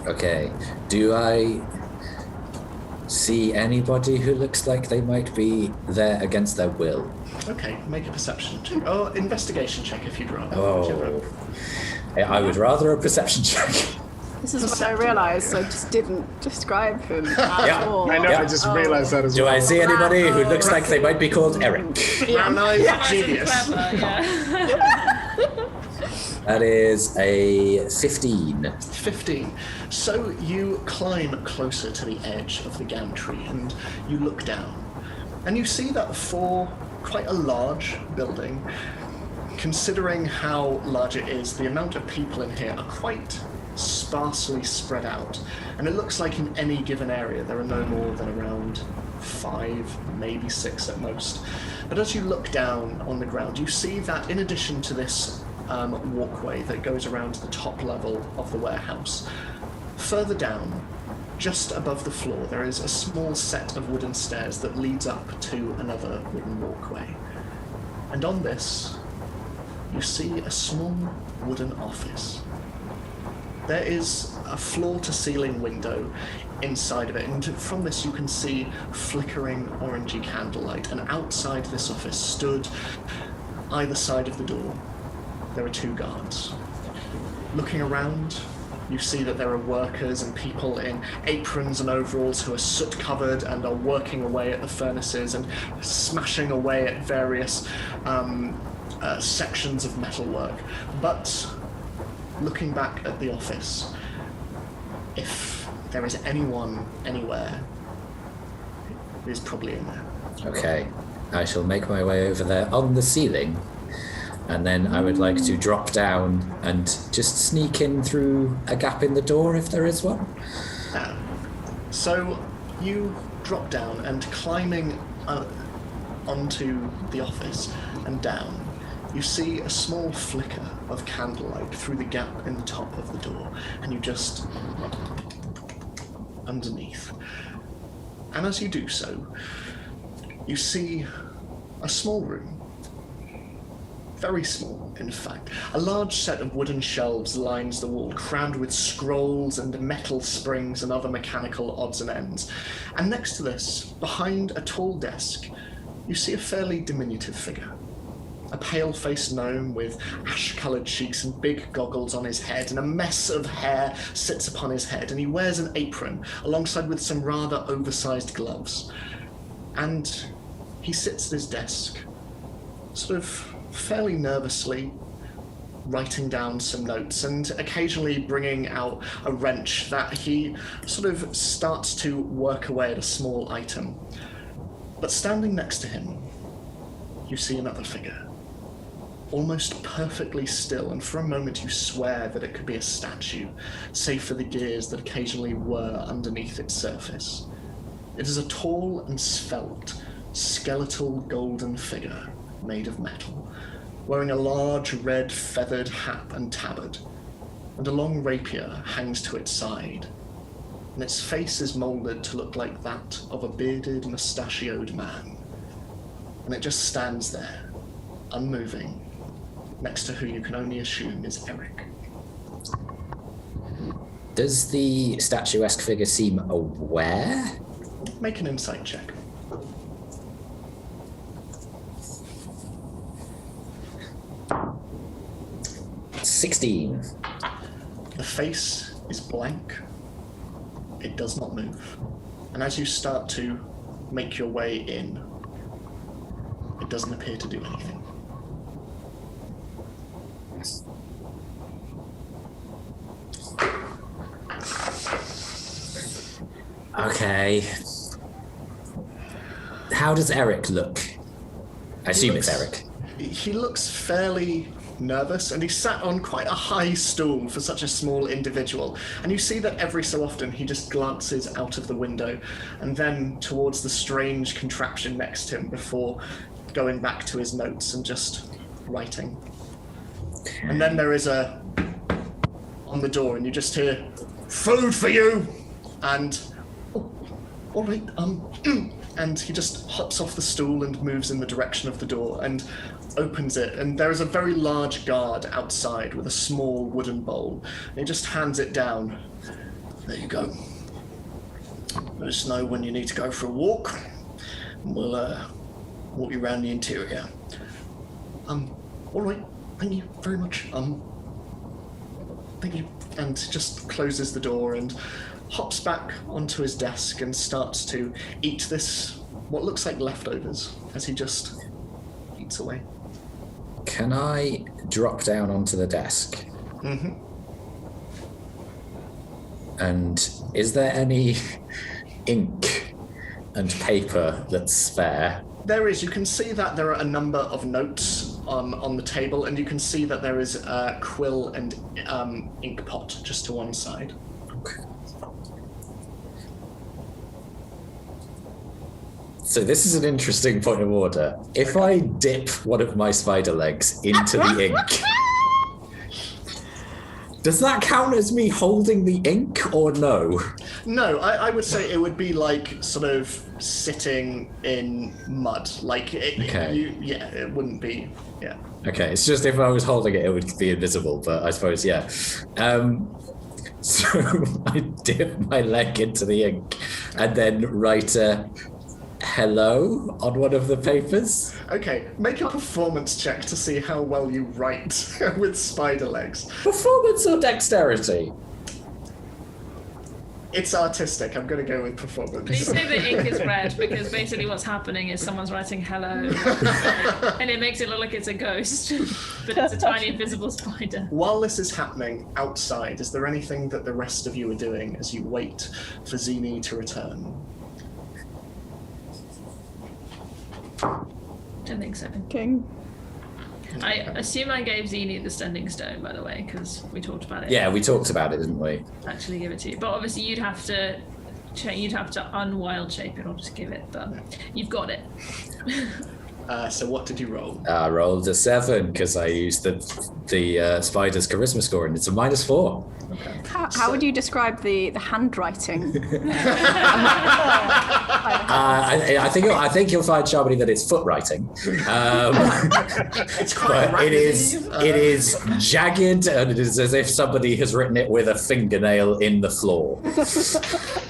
Okay, do I see anybody who looks like they might be there against their will? Okay, make a perception check. Oh, investigation check if you'd rather. Oh, I would rather a perception check. This is what I realised. I just didn't describe him at all. I know. I just realised that as well. Do I see anybody who looks like they might be called Eric? Brown-eyed genius. Clever, yeah. That is a 15. 15. So you climb closer to the edge of the gantry and you look down. And you see that for quite a large building, considering how large it is, the amount of people in here are quite sparsely spread out. And it looks like in any given area there are no more than around 5, maybe 6 at most. But as you look down on the ground, you see that in addition to this walkway that goes around the top level of the warehouse, further down, just above the floor, there is a small set of wooden stairs that leads up to another wooden walkway. And on this, you see a small wooden office. There is a floor-to-ceiling window inside of it, and from this you can see flickering orangey candlelight, and outside this office stood, either side of the door, there are 2 guards. Looking around, you see that there are workers and people in aprons and overalls who are soot-covered and are working away at the furnaces and smashing away at various sections of metalwork. But looking back at the office, if there is anyone anywhere, it is probably in there. Okay, I shall make my way over there on the ceiling, and then I would like to drop down and just sneak in through a gap in the door if there is one. So you drop down, and climbing onto the office and down, you see a small flicker of candlelight through the gap in the top of the door, and you just underneath. And as you do so, you see a small room. Very small, in fact. A large set of wooden shelves lines the wall, crammed with scrolls and metal springs and other mechanical odds and ends. And next to this, behind a tall desk, you see a fairly diminutive figure. A pale-faced gnome with ash-coloured cheeks and big goggles on his head, and a mess of hair sits upon his head, and he wears an apron, alongside with some rather oversized gloves. And he sits at his desk, sort of fairly nervously, writing down some notes and occasionally bringing out a wrench that he sort of starts to work away at a small item. But standing next to him, you see another figure, almost perfectly still, and for a moment you swear that it could be a statue, save for the gears that occasionally whir underneath its surface. It is a tall and svelte, skeletal golden figure made of metal, wearing a large red feathered hat and tabard, and a long rapier hangs to its side, and its face is moulded to look like that of a bearded, mustachioed man. And it just stands there, unmoving, next to who you can only assume is Eric. Does the statuesque figure seem aware? Make an insight check. $16. The face is blank. It does not move. And as you start to make your way in, it doesn't appear to do anything. Okay. how does Eric look? I assume it's Eric. He looks fairly nervous, and he's sat on quite a high stool for such a small individual. And you see that every so often he just glances out of the window and then towards the strange contraption next to him before going back to his notes and just writing. And then there is a on the door, and you just hear, "Food for you!" And, "Oh, all right, and he just hops off the stool and moves in the direction of the door and opens it, and there is a very large guard outside with a small wooden bowl. And he just hands it down. "There you go. Let us know when you need to go for a walk, and we'll walk you around the interior." All right, thank you very much. Thank you. And just closes the door and hops back onto his desk and starts to eat this, what looks like leftovers, as he just eats away. Can I drop down onto the desk? Mm-hmm. And is there any ink and paper that's spare? There is. You can see that there are a number of notes on the table, and you can see that there is a quill and ink pot just to one side. Okay. So this is an interesting point of order. If I dip one of my spider legs into the ink, does that count as me holding the ink or no? No, I would say it would be like sort of sitting in mud. Like, Okay. It wouldn't be, yeah. Okay, it's just if I was holding it, it would be invisible, but I suppose, yeah. So I dip my leg into the ink and then write a hello on one of the papers. Okay, make a performance check to see how well you write with spider legs. Performance or dexterity? It's artistic. I'm going to go with performance. Please say the ink is red, because basically what's happening is someone's writing hello, and it makes it look like it's a ghost, but it's a tiny invisible spider. While this is happening outside, is there anything that the rest of you are doing as you wait for Zini to return? Don't think so. King. I assume I gave Zini the standing stone, by the way, because we talked about it. Yeah, we talked about it, didn't we? Actually give it to you, but obviously you'd have to unwild shape in order to give it, but you've got it. So what did you roll? I rolled a 7 because I used the spider's charisma score, and it's a -4. Okay. How would you describe the handwriting? I think you'll find, Shamini, that it's foot writing. It's quite But it is jagged, and it is as if somebody has written it with a fingernail in the floor.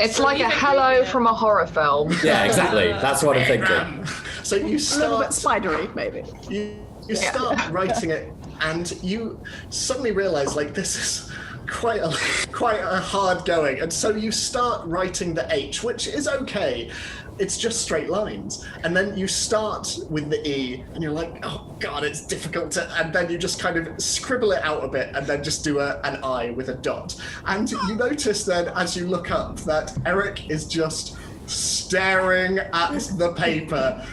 It's like a hello from a horror film. Yeah, exactly. That's what I'm thinking. So you A little bit start spidery, maybe. you start writing it, and you suddenly realize, like, this is quite a hard going, and so you start writing the H, which is okay. It's just straight lines, and then you start with the E, and you're like, oh god, it's difficult to, and then you just kind of scribble it out a bit, and then just do an I with a dot. And you notice then, as you look up, that Eric is just staring at the paper.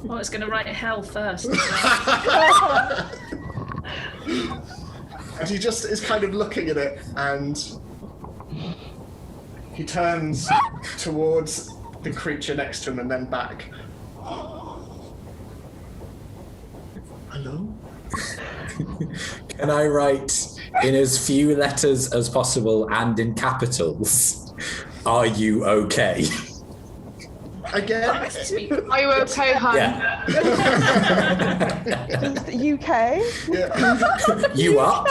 Well, it's going to write hell first. And he just is kind of looking at it, and he turns towards the creature next to him and then back. Hello? Can I write in as few letters as possible and in capitals, "Are you okay?" Again? Are you okay, hon? Yeah. Just UK. Yeah. You up?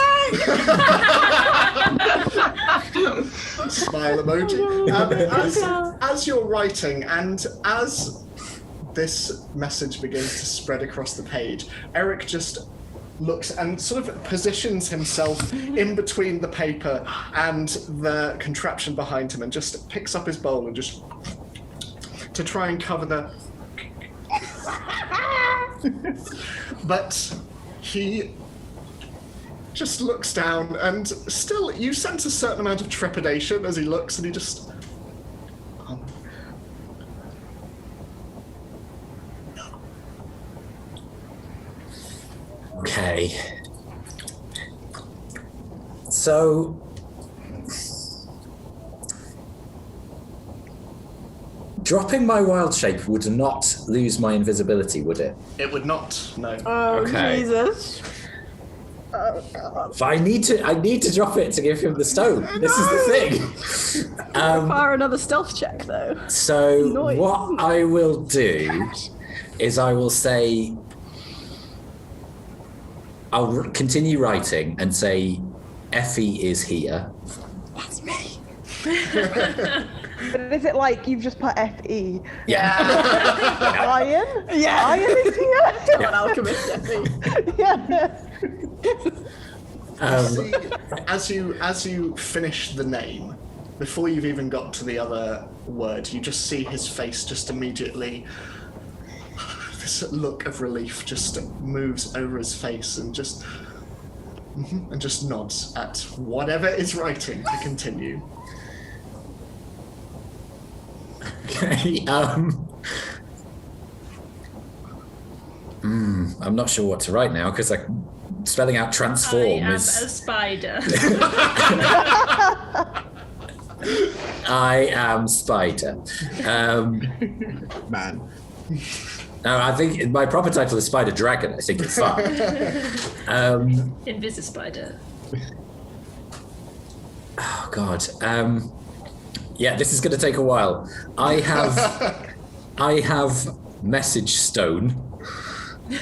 Smile emoji. As you're writing, and as this message begins to spread across the page, Eric just looks and sort of positions himself in between the paper and the contraption behind him, and just picks up his bowl and just to try and cover the but he just looks down, and still you sense a certain amount of trepidation as he looks, and he just Okay. So... dropping my wild shape would not lose my invisibility, would it? It would not, no. Oh, Okay. Jesus. Oh, God. But I need to drop it to give him the stone. This is the thing. Require another stealth check, though. So Noise. what I will do is I will say, I'll continue writing and say, Effie is here. That's me. But is it like you've just put FE? Yeah. Iron? Yeah. Iron is here? An alchemist, definitely. Yeah. As you finish the name, before you've even got to the other word, you just see his face just immediately. This look of relief just moves over his face and just nods at whatever is writing to continue. Okay. I'm not sure what to write now because spelling out transform I am is. a spider. I am spider. Man. No, I think my proper title is Spider Dragon. I think it's fun. Invisispider. Oh God. Yeah, this is going to take a while. I have message stone.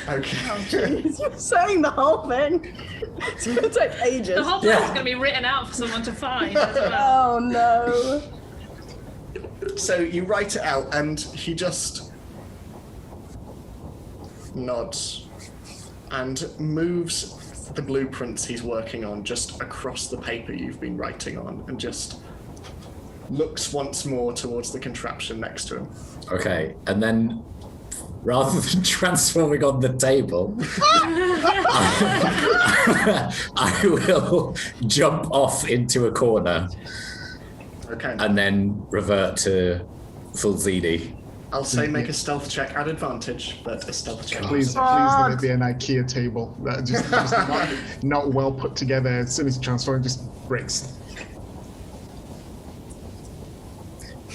Okay. Jeez, you're saying the whole thing. It's going to take ages. The whole thing's going to be written out for someone to find as well. Oh, no. So you write it out, and he just nods and moves the blueprints he's working on just across the paper you've been writing on, and just looks once more towards the contraption next to him. Okay, and then rather than transforming on the table, I will jump off into a corner Okay. and then revert to full ZD. I'll say make a stealth check at advantage, but a stealth check. Please let it be an IKEA table that just not well put together. As soon as you transform, it just breaks.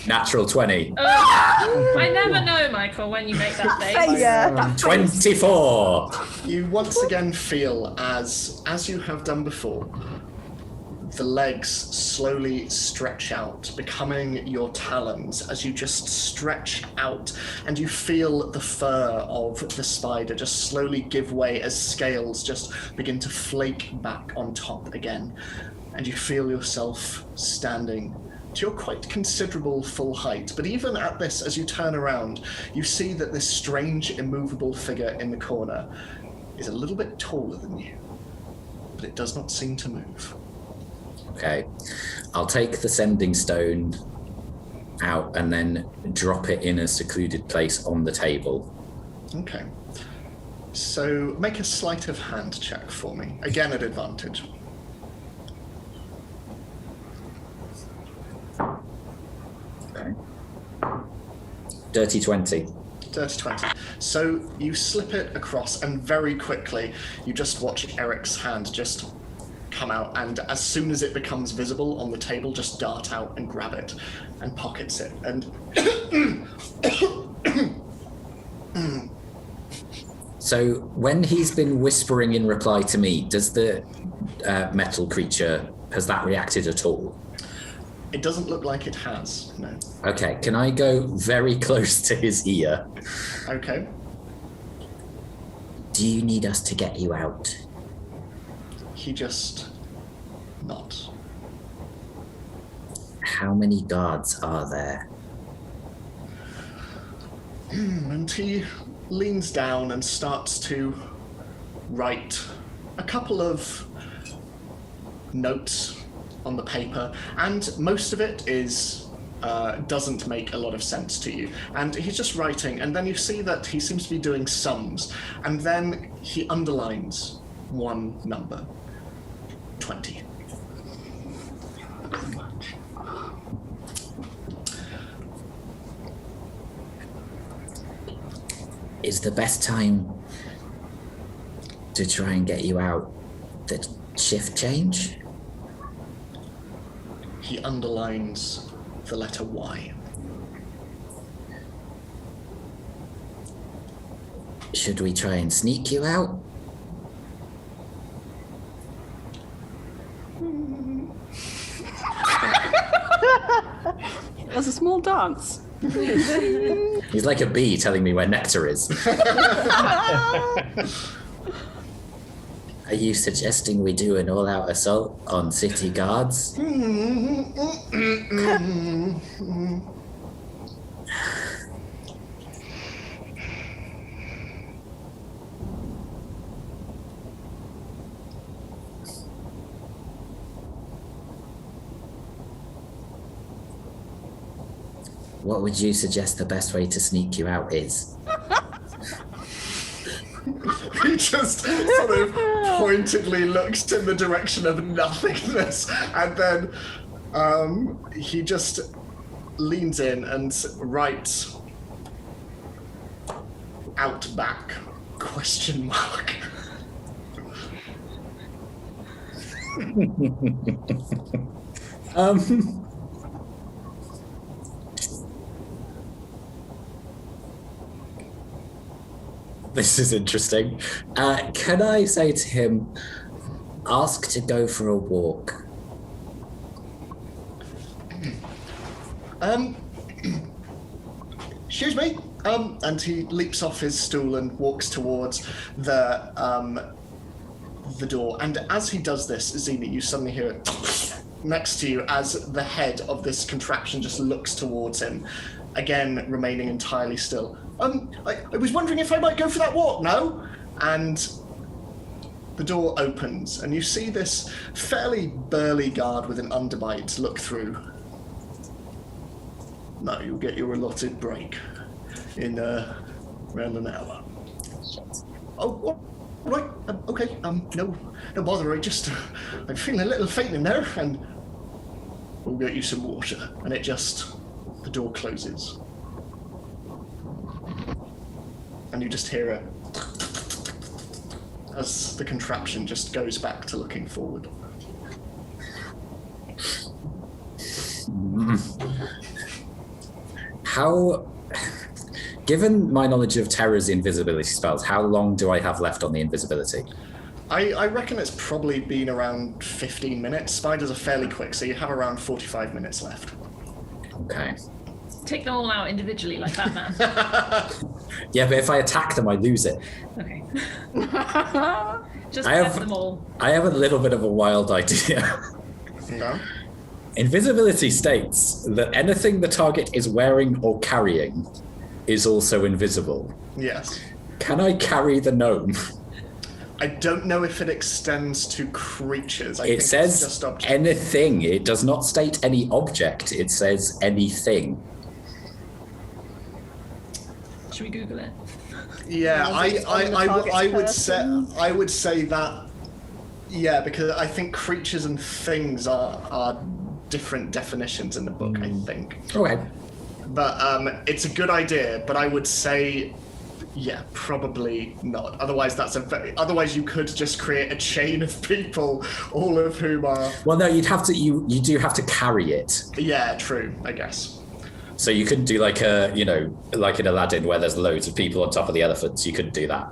Natural 20. I never know, Michael, when you make that face. Yeah. 24. You once again feel, as you have done before, the legs slowly stretch out, becoming your talons as you just stretch out, and you feel the fur of the spider just slowly give way as scales just begin to flake back on top again, and you feel yourself standing to your quite considerable full height. But even at this, as you turn around, you see that this strange immovable figure in the corner is a little bit taller than you, but it does not seem to move. Okay, I'll take the sending stone out and then drop it in a secluded place on the table. Okay. So make a sleight of hand check for me, again at advantage. Okay. Dirty 20. Dirty 20. So you slip it across, and very quickly you just watch Eric's hand just come out, and as soon as it becomes visible on the table, just dart out and grab it and pockets it. And So when he's been whispering in reply to me, does the metal creature, has that reacted at all? it doesn't look like it has, no. Okay, can I go very close to his ear? Okay. Do you need us to get you out? He just nods. How many guards are there? And he leans down and starts to write a couple of notes on the paper, and most of it is doesn't make a lot of sense to you. And he's just writing, and then you see that he seems to be doing sums, and then he underlines one number, 20. Is the best time to try and get you out the shift change? He underlines the letter Y. Should we try and sneak you out? There's a small dance. He's like a bee telling me where nectar is. Are you suggesting we do an all-out assault on city guards? What would you suggest the best way to sneak you out is? He just sort of pointedly looks in the direction of nothingness, and then he just leans in and writes "out back?" ? This is interesting. Can I say to him, ask to go for a walk? Excuse me. And he leaps off his stool and walks towards the door. And as he does this, Zena, you suddenly hear it next to you as the head of this contraption just looks towards him, again remaining entirely still. I was wondering if I might go for that walk, no? And the door opens, and you see this fairly burly guard with an underbite look through. No, you'll get your allotted break in around an hour. Oh, right, okay, no bother, I'm feeling a little faint in there, and we'll get you some water. And the door closes. And you just hear it as the contraption just goes back to looking forward. How, given my knowledge of Terra's invisibility spells, how long do I have left on the invisibility? I reckon it's probably been around 15 minutes. Spiders are fairly quick, so you have around 45 minutes left. Okay. Take them all out individually like Batman. Yeah, but if I attack them, I lose it. Okay. Just grab them all. I have a little bit of a wild idea. No? Invisibility states that anything the target is wearing or carrying is also invisible. Yes. Can I carry the gnome? I don't know if it extends to creatures. I think It says it's just objects. anything. It does not state any object. It says anything. Should we Google it? Yeah, Is it on the I target's person? would say that. Yeah, because I think creatures and things are different definitions in the book. I think. Okay. But it's a good idea. But I would say, yeah, probably not. Otherwise, otherwise you could just create a chain of people, all of whom are. Well, no, you'd have to. You do have to carry it. Yeah, true. I guess. So you couldn't do like like in Aladdin where there's loads of people on top of the elephants. You couldn't do that.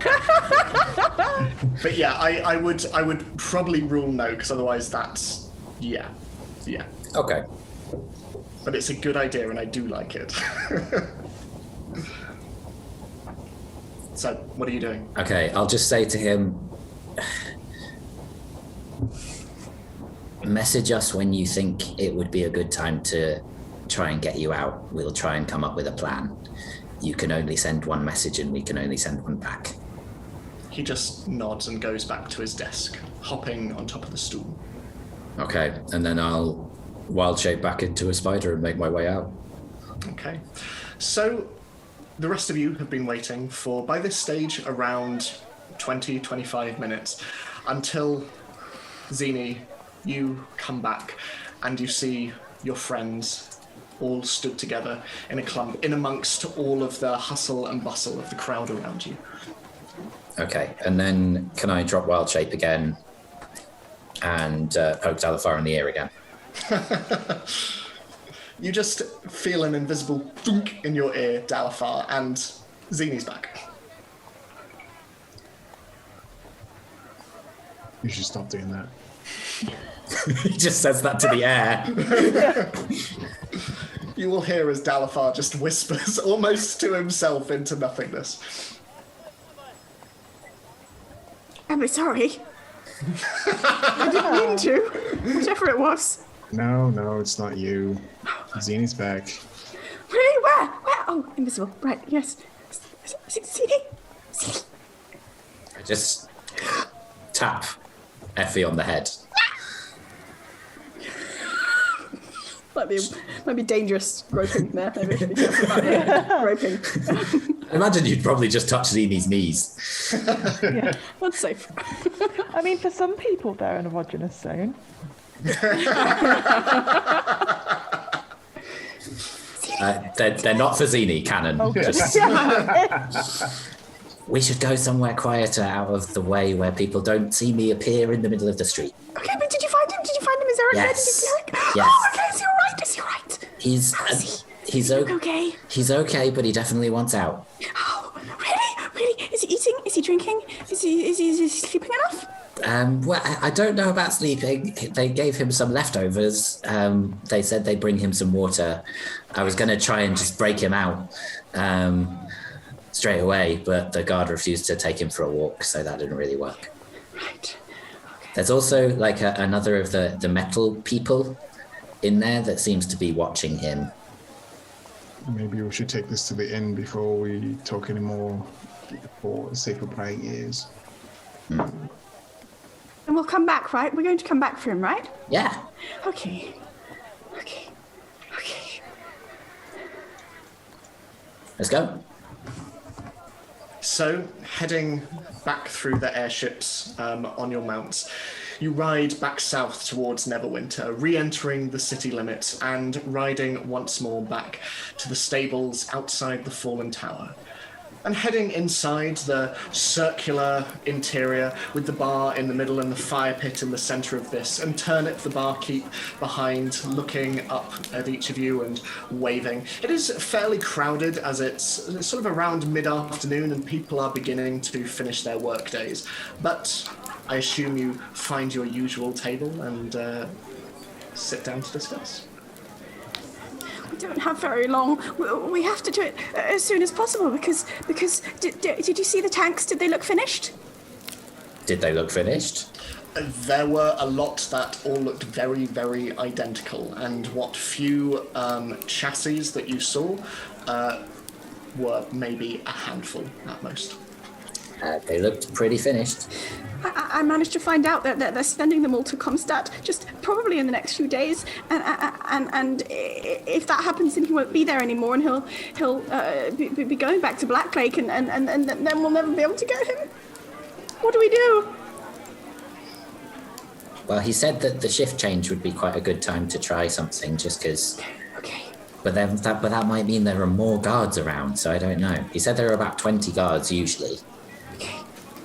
But yeah, I would probably rule no, because otherwise that's yeah. Okay. But it's a good idea, and I do like it. So, what are you doing? Okay, I'll just say to him, message us when you think it would be a good time to try and get you out. We'll try and come up with a plan. You can only send one message and we can only send one back. He just nods and goes back to his desk, hopping on top of the stool. Okay, and then I'll wild shape back into a spider and make my way out. Okay. So, the rest of you have been waiting for, by this stage, around 20-25 minutes, until, Zini, you come back and you see your friends all stood together in a clump, in amongst all of the hustle and bustle of the crowd around you. Okay, and then can I drop wild shape again and poke Dalifar in the ear again? You just feel an invisible thunk in your ear, Dalifar, and Zini's back. You should stop doing that. He just says that to the air. You will hear as Dalifar just whispers almost to himself into nothingness. I'm sorry. I didn't mean to. Whatever it was. No, it's not you. Zini's back. Really? Where? Oh, invisible. Right, yes. CD. I just tap Effie on the head. Might be dangerous groping there. Maybe I should be careful about groping. I imagine you'd probably just touch Zini's knees. Yeah. That's safe. I mean, for some people, they're an erogenous zone. They're not for Zini, Canon. Just, we should go somewhere quieter, out of the way, where people don't see me appear in the middle of the street. Okay, but did you find him? Is there a bed? Yes. Yes. Oh, okay, is he alright? He's okay. He's okay, but he definitely wants out. Oh, really? Is he eating? Is he drinking? Is he sleeping enough? Well, I don't know about sleeping. They gave him some leftovers. They said they'd bring him some water. I was going to try and just break him out straight away, but the guard refused to take him for a walk, so that didn't really work. Right. There's also like another of the metal people in there that seems to be watching him. Maybe we should take this to the inn before we talk anymore, for safer prying ears. And we'll come back, right? We're going to come back for him, right? Yeah. Okay. Let's go. So, heading back through the airships on your mounts, you ride back south towards Neverwinter, re-entering the city limits and riding once more back to the stables outside the fallen tower. And heading inside the circular interior with the bar in the middle and the fire pit in the centre of this, and Turnip, the barkeep, behind, looking up at each of you and waving. It is fairly crowded as it's sort of around mid-afternoon and people are beginning to finish their work days. But I assume you find your usual table and sit down to discuss. We don't have very long. We have to do it as soon as possible because did you see the tanks? Did they look finished? Did they look finished? There were a lot that all looked very, very identical, and what few chassis that you saw were maybe a handful at most. They looked pretty finished. I managed to find out that they're sending them all to Comstat just probably in the next few days, and if that happens, then he won't be there anymore, and he'll be going back to Black Lake, and then we'll never be able to get him. What do we do? Well, he said that the shift change would be quite a good time to try something, just because. Okay. But that might mean there are more guards around, so I don't know. He said there are about 20 guards usually.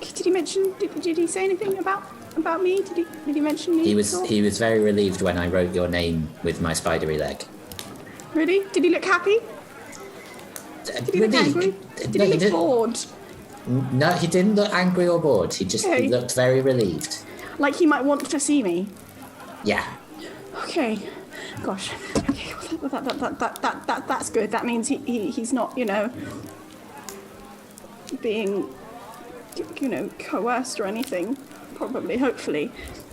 Did he mention? Did he say anything about me? Did he mention me? He was very relieved when I wrote your name with my spidery leg. Really? Did he look happy? Did he look angry? Did he look bored? No, he didn't look angry or bored. He looked very relieved. Like he might want to see me. Yeah. Okay. Gosh. Okay. Well, that's good. That means he's not, being, coerced or anything. Probably, hopefully,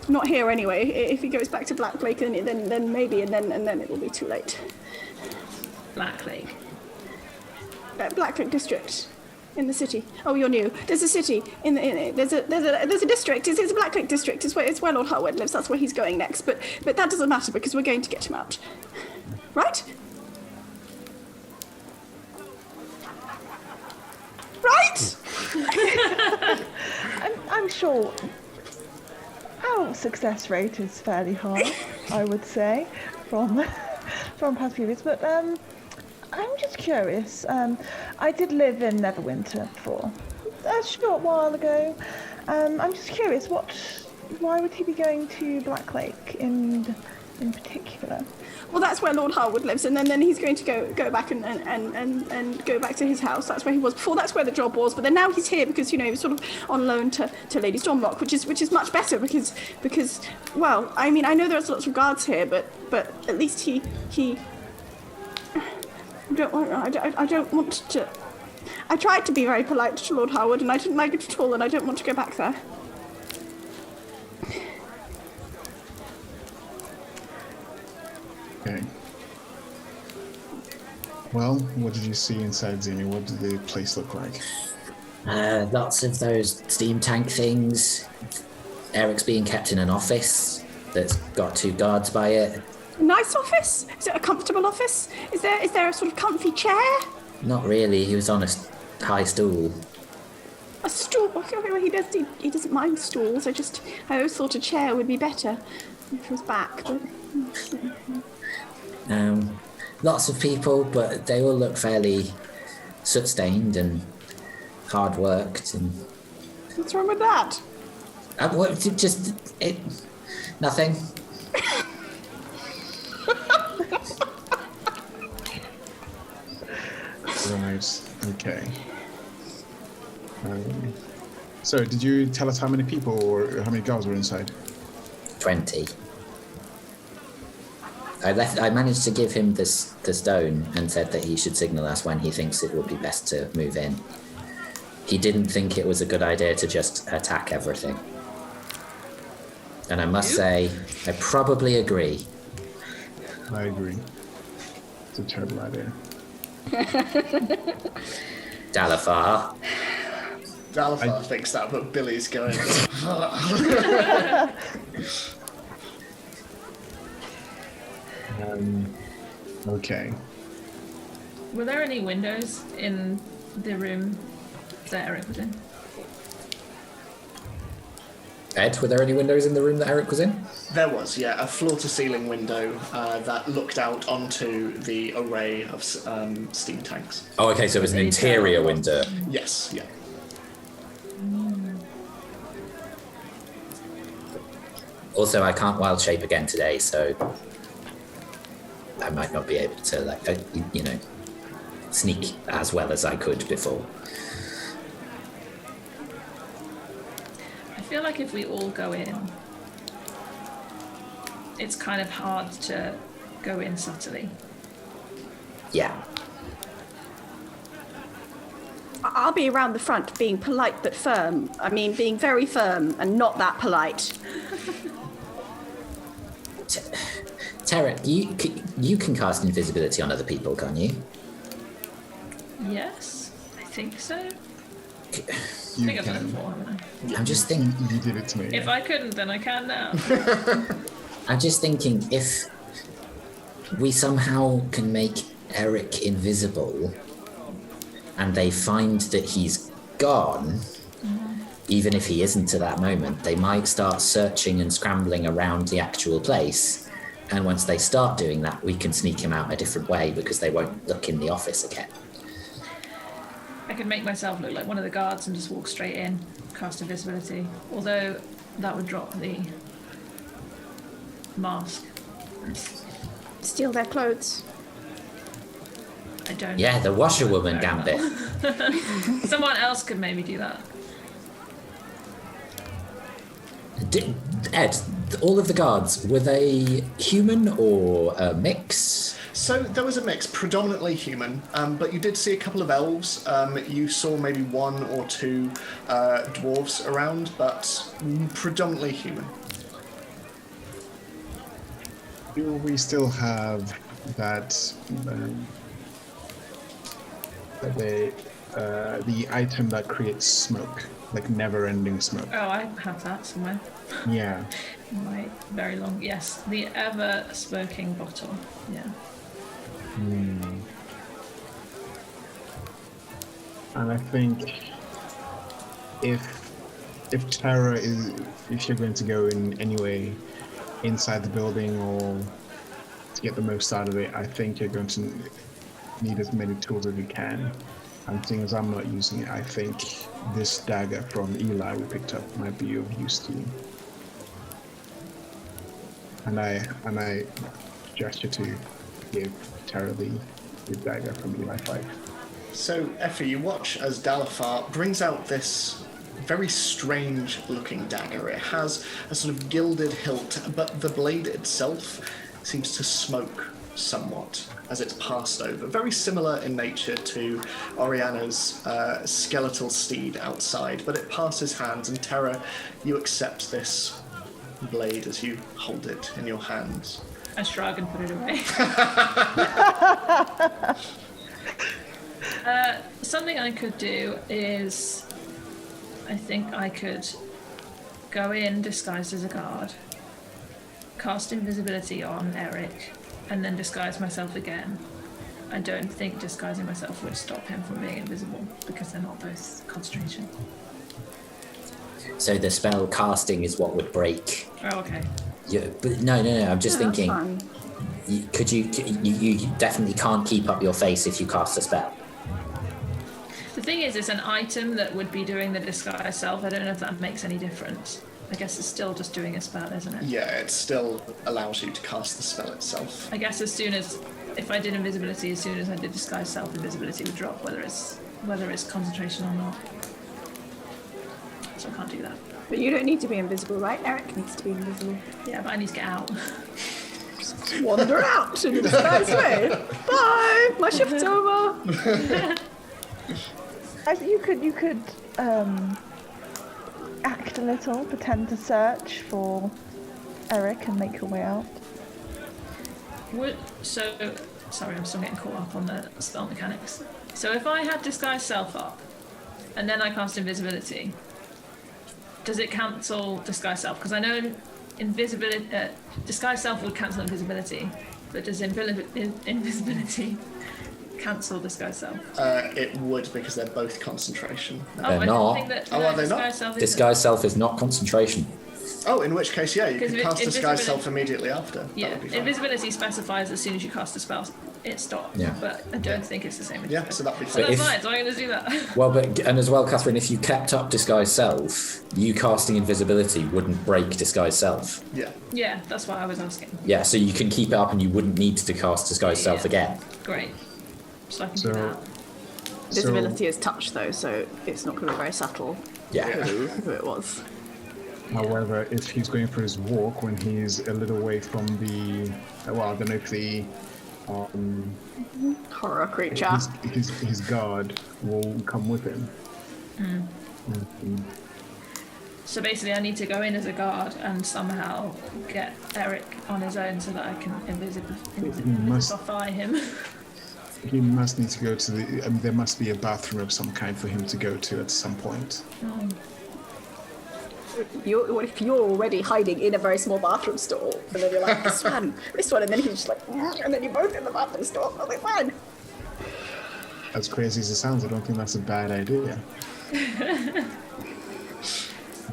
not here anyway. If he goes back to Black Lake, then maybe, and then it will be too late. Black Lake. Black Lake district, in the city. Oh, you're new. There's a city there's a district. It's a Black Lake district. It's where Lord Harwood lives. That's where he's going next. But that doesn't matter because we're going to get him out, right? Right? I'm sure our success rate is fairly high, I would say, from past periods. But I'm just curious. I did live in Neverwinter before. a short while ago. I'm just curious, why would he be going to Black Lake in particular? Well, that's where Lord Harwood lives, and then he's going to go back and go back to his house. That's where he was before. That's where the job was. But then now he's here because he was sort of on loan to Lady Stormlock, which is much better because well, I mean, I know there's lots of guards here, but at least he I don't want to. I tried to be very polite to Lord Harwood, and I didn't like it at all, and I don't want to go back there. Okay. Well, what did you see inside, Zini? What did the place look like? Lots of those steam tank things. Eric's being kept in an office that's got 2 guards by it. Nice office? Is it a comfortable office? Is there a sort of comfy chair? Not really. He was on a high stool. A stool? Okay, well, he doesn't mind stools. I always thought a chair would be better for his back. But... Lots of people, but they all look fairly soot-stained and hard-worked. And what's wrong with that? Nothing. Right. Okay. So, did you tell us how many people or how many guards were inside? 20. I managed to give him the stone and said that he should signal us when he thinks it would be best to move in. He didn't think it was a good idea to just attack everything. And I must say, I probably agree. I agree. It's a terrible idea. Dalafar thinks that, but Billy's going. Okay. Were there any windows in the room that Eric was in? Ed, were there any windows in the room that Eric was in? There was, yeah, a floor-to-ceiling window that looked out onto the array of steam tanks. Oh, okay, so it was an interior window. Yes, yeah. Also, I can't wild shape again today, so I might not be able to, sneak as well as I could before. I feel like if we all go in, it's kind of hard to go in subtly. Yeah. I'll be around the front being polite but firm. I mean, being very firm and not that polite. Tarek, you can cast invisibility on other people, can't you? Yes, I think so. I You think I've done it can. before, haven't I? I'm just thinking. You did it to me. If I couldn't, then I can now. I'm just thinking if we somehow can make Eric invisible, and they find that he's gone, even if he isn't at that moment, they might start searching and scrambling around the actual place. And once they start doing that, we can sneak him out a different way because they won't look in the office again. I could make myself look like one of the guards and just walk straight in, cast invisibility. Although that would drop the mask. Steal their clothes. I don't. Yeah, the washerwoman gambit. Someone else could maybe do that. Ed, all of the guards, were they human or a mix? So there was a mix, predominantly human, but you did see a couple of elves. You saw maybe 1 or 2 dwarves around, but predominantly human. Do we still have that the item that creates smoke, like never-ending smoke? Oh, I have that somewhere. Yeah. My very long. Yes, the ever-smoking bottle. Yeah. And I think if Terra is, if you're going to go in anyway inside the building or to get the most out of it, I think you're going to need as many tools as you can. And seeing as I'm not using it, I think this dagger from Eli we picked up might be of use to you. And I gesture to give Tara the dagger from Eli 5. So, Effie, you watch as Dalafar brings out this very strange-looking dagger. It has a sort of gilded hilt, but the blade itself seems to smoke somewhat as it's passed over. Very similar in nature to Oriana's skeletal steed outside, but it passes hands, and Terra, you accept this blade as you hold it in your hands. I shrug and put it away. Something I could do is, I think I could go in disguised as a guard, cast invisibility on Eric, and then disguise myself again. I don't think disguising myself would stop him from being invisible, because they're not both concentration. So the spell casting is what would break. Oh, okay. But no. I'm just thinking. Fine. You definitely can't keep up your face if you cast a spell. The thing is, it's an item that would be doing the disguise self. I don't know if that makes any difference. I guess it's still just doing a spell, isn't it? Yeah, it still allows you to cast the spell itself. I guess if I did invisibility, as soon as I did disguise self, invisibility would drop, whether it's concentration or not. So I can't do that. But you don't need to be invisible, right? Eric needs to be invisible. Yeah, but I need to get out. Just wander out in a disguised way. Bye! My shift's over. You could act a little, pretend to search for Eric and make your way out. Sorry, I'm still getting caught up on the spell mechanics. So if I had disguise self up, and then I cast invisibility, does it cancel disguise self? Because I know disguise self would cancel invisibility, but does invisibility cancel disguise self? It would, because they're both concentration. They're not. Are they not? Disguise self Disguise self is not concentration. Oh, in which case, yeah, you could cast disguise invisibility- self immediately after. Yeah, That would be fine. invisibility specifies as soon as you cast a spell, it stops. Yeah. But I don't think it's the same. Yeah, so that'd be So fine. that's if- fine. So I'm going to do that. Well, and as well, Catherine, if you kept up disguise self, you casting invisibility wouldn't break disguise self. Yeah. Yeah, that's what I was asking. Yeah, so you can keep it up and you wouldn't need to cast disguise self Yeah. again. Great. So I can So- do that. Visibility is touch, though, so it's not going to be very subtle Yeah. who it was. However, if he's going for his walk when he's a little away from the, well, I don't know if the Horror creature. his guard will come with him. So basically, I need to go in as a guard and get Eric on his own so that I can invisify him. He must need to go to the. There must be a bathroom of some kind for him to go to at some point. What if you're already hiding in a very small bathroom stall, and then you're like, this one, and then he's just like, and then you're both in the bathroom stall. I'm like, fine. As crazy as it sounds, I don't think that's a bad idea.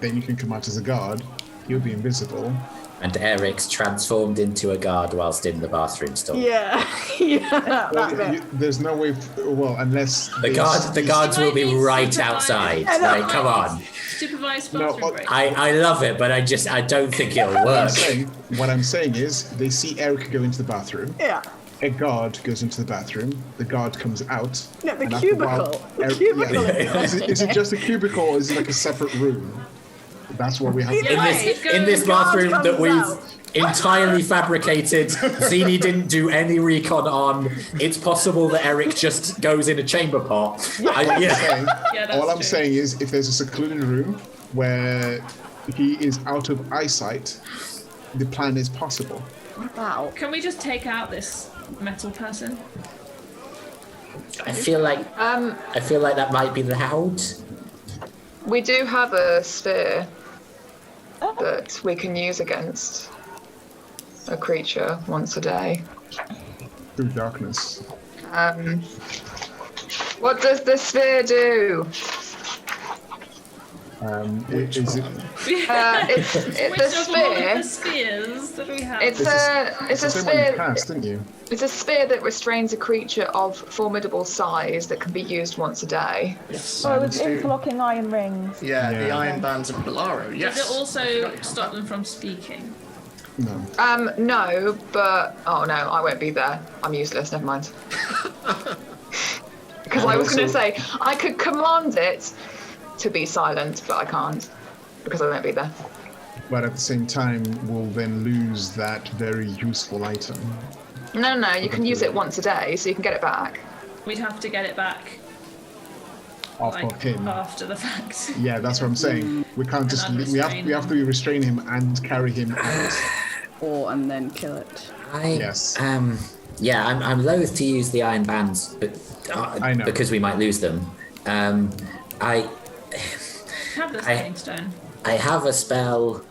Then you can come out as a guard. He'll be invisible. And Eric's transformed into a guard whilst in the bathroom stall. Yeah, that bit. There's no way. Unless The guards will be right outside. Like, come on. Supervised No, bathroom break. I love it, but I don't think it'll work. What I'm saying is, they see Eric go into the bathroom. Yeah. A guard goes into the bathroom. The guard comes out. No, the and after a while, cubicle. The cubicle is it just a cubicle, or is it like a separate room? That's what we have. In this bathroom that we've entirely fabricated, Zini didn't do any recon on. It's possible that Eric just goes in a chamber pot. All I'm saying is, if there's a secluded room where he is out of eyesight, the plan is possible. What about? Can we just take out this metal person? I feel like that might be loud. We do have a sphere that we can use against a creature once a day. Through darkness. What does the sphere do? Is it It's Which the of all of the sphere. spheres that we have? It's a the one you sphere. cast, didn't you? It's a sphere that restrains a creature of formidable size that can be used once a day. Yes. Oh, it's interlocking iron rings. Yeah, the Yeah. Iron Bands of Belaro. Yes. Does it also stop them from speaking? No. No, but oh no, I won't be there. I'm useless. Never mind. Because I was going to say I could command it to be silent, but I can't because I won't be there. But at the same time, we'll then lose that very useful item. No, you can use it once a day, so you can get it back. We'd have to get it back Off of him. after the fact. Yeah, that's what I'm saying. We can't just. We have to restrain him and carry him out. And then kill it. Yes. Yeah, I'm loath to use the iron bands, but I know. because we might lose them. I Have the standing stone. I have a spell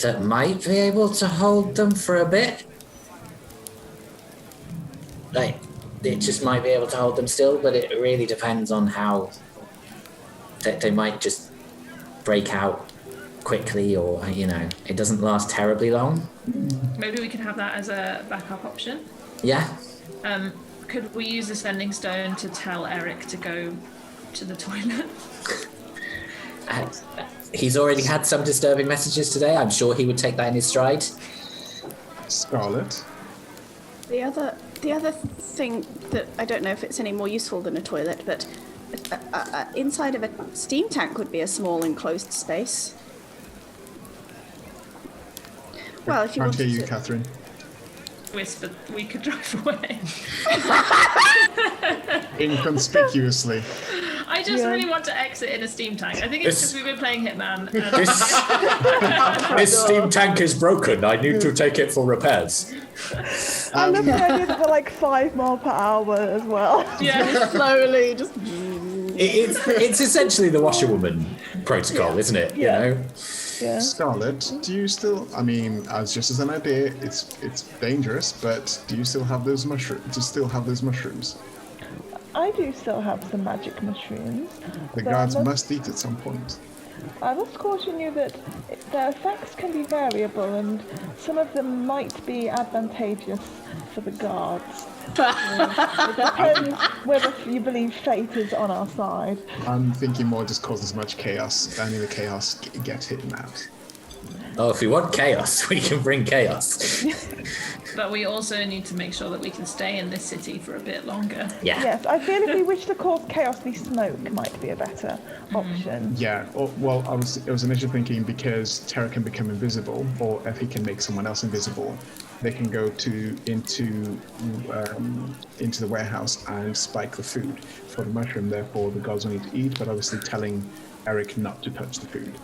that might be able to hold them for a bit. Like, it just might be able to hold them still, but it really depends on how they might just break out quickly, or it doesn't last terribly long. Maybe we can have that as a backup option. Yeah. Could we use the sending stone to tell Eric to go to the toilet? He's already had some disturbing messages today. I'm sure he would take that in his stride. Scarlet. The other thing that I don't know if it's any more useful than a toilet, but inside of a steam tank would be a small enclosed space. Well, if you Can't wanted hear you, to... Catherine. Whisper, we could drive away. Inconspicuously. I just really want to exit in a steam tank. I think it's because we've been playing Hitman. And This steam tank is broken. I need to take it for repairs. I love the idea that we're like 5 miles per hour as well. yeah. slowly just... It's essentially the washerwoman protocol, isn't it? Yeah. You know? Yeah. Scarlet, do you still? I mean, as just as an idea, it's dangerous, but do you still have those mushrooms? Do you still have those mushrooms? I do still have some magic mushrooms. The but guards I must eat at some point. I must caution you that their effects can be variable, and some of them might be advantageous for the guards. It depends whether you believe fate is on our side. I'm thinking more just cause as much chaos. Only the chaos get him out. Oh, if we want chaos, we can bring chaos. But we also need to make sure that we can stay in this city for a bit longer. Yeah. Yes, I feel if we wish to cause chaos, the smoke might be a better option. Yeah. Well, I was initially thinking because Terra can become invisible, or if he can make someone else invisible, they can go into the warehouse and spike the food for the mushroom. Therefore, the gods will need to eat, but obviously telling Eric not to touch the food.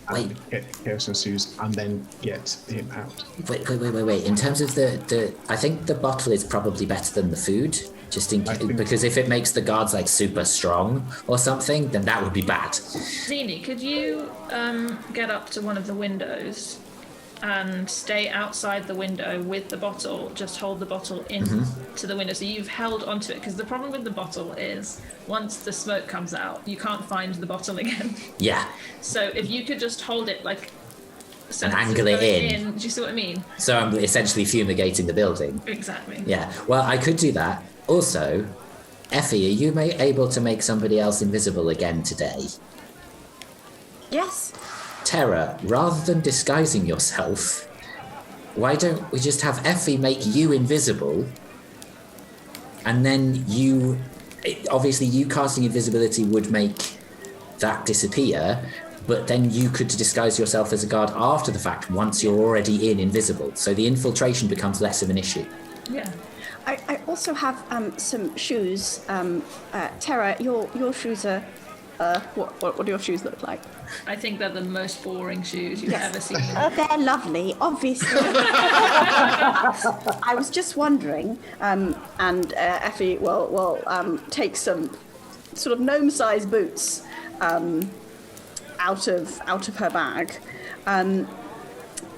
And chaos ensues, and then get him out. Wait. In terms of the I think the bottle is probably better than the food, just in case, because if it makes the guards like super strong or something, then that would be bad. Zini, could you get up to one of the windows and stay outside the window with the bottle, just hold the bottle to the window. So you've held onto it, because the problem with the bottle is once the smoke comes out, you can't find the bottle again. Yeah. So if you could just hold it like... So and angle it in. Do you see what I mean? So I'm essentially fumigating the building. Exactly. Yeah. Well, I could do that. Also, Effie, are you able to make somebody else invisible again today? Yes. Terra, rather than disguising yourself, why don't we just have Effie make you invisible, and then obviously you casting invisibility would make that disappear, but then you could disguise yourself as a guard after the fact once you're already invisible, so the infiltration becomes less of an issue. Yeah. I also have some shoes. Terra, your shoes are... what do your shoes look like? I think they're the most boring shoes you've ever seen. They're lovely, obviously. I was just wondering, and Effie will take some sort of gnome-sized boots out of her bag.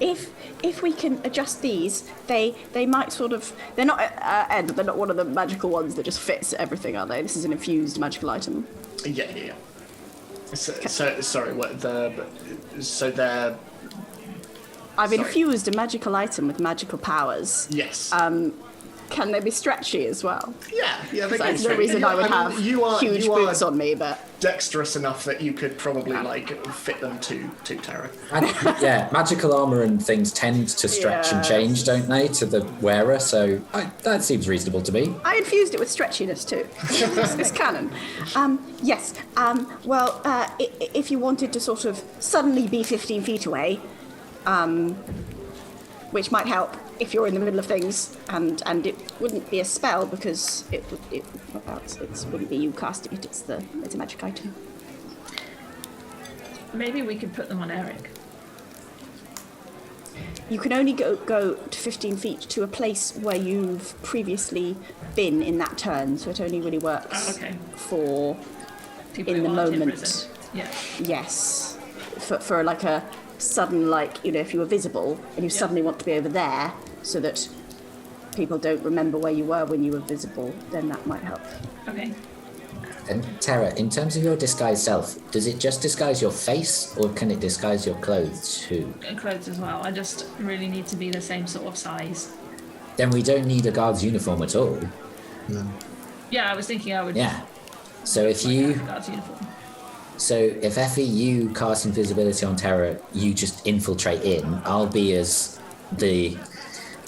If we can adjust these, they might sort of... They're not Ed, they're not one of the magical ones that just fits everything, are they? This is an infused magical item. Yeah. Sorry, what so they're... I've Sorry. infused a magical item with magical powers. Yes. Can they be stretchy as well? Yeah, they can There's be no reason I would have huge boots on me, but... dexterous enough that you could probably fit them to Terra. Yeah, magical armor and things tend to stretch and change, don't they, to the wearer? So that seems reasonable to me. I infused it with stretchiness too. It's canon. Yes. Well, if you wanted to sort of suddenly be 15 feet away, which might help if you're in the middle of things, and it wouldn't be a spell because it wouldn't be you casting it. It's a magic item. Maybe we could put them on Eric. You can only go to 15 feet to a place where you've previously been in that turn, so it only really works for People in who the aren't moment. imprisoned. Yeah. Yes, for like a sudden, like, if you were visible and you suddenly want to be over there so that people don't remember where you were when you were visible, then that might help. Okay. And Terra, in terms of your disguised self, does it just disguise your face or can it disguise your clothes too? And clothes as well. I just really need to be the same sort of size. Then we don't need a guard's uniform at all. No. Yeah, I was thinking I would. Yeah. So if you... Guard's uniform. So if Effie, you cast invisibility on Terra, you just infiltrate in. I'll be as the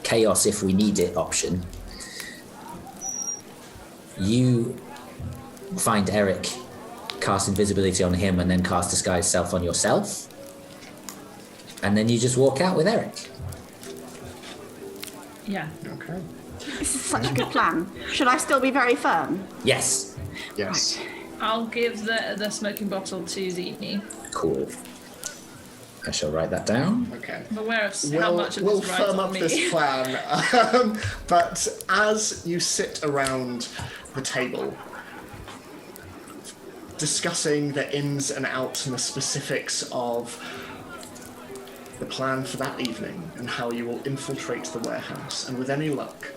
chaos if we need it option. You find Eric, cast invisibility on him, and then cast disguise self on yourself. And then you just walk out with Eric. Yeah. Okay. This is such a good plan. Should I still be very firm? Yes. Yes. I'll give the smoking bottle to Zini. Cool. I shall write that down. Okay. I'm aware of how much of We'll this rides firm on up me. this plan. But as you sit around the table, discussing the ins and outs and the specifics of the plan for that evening and how you will infiltrate the warehouse, and with any luck,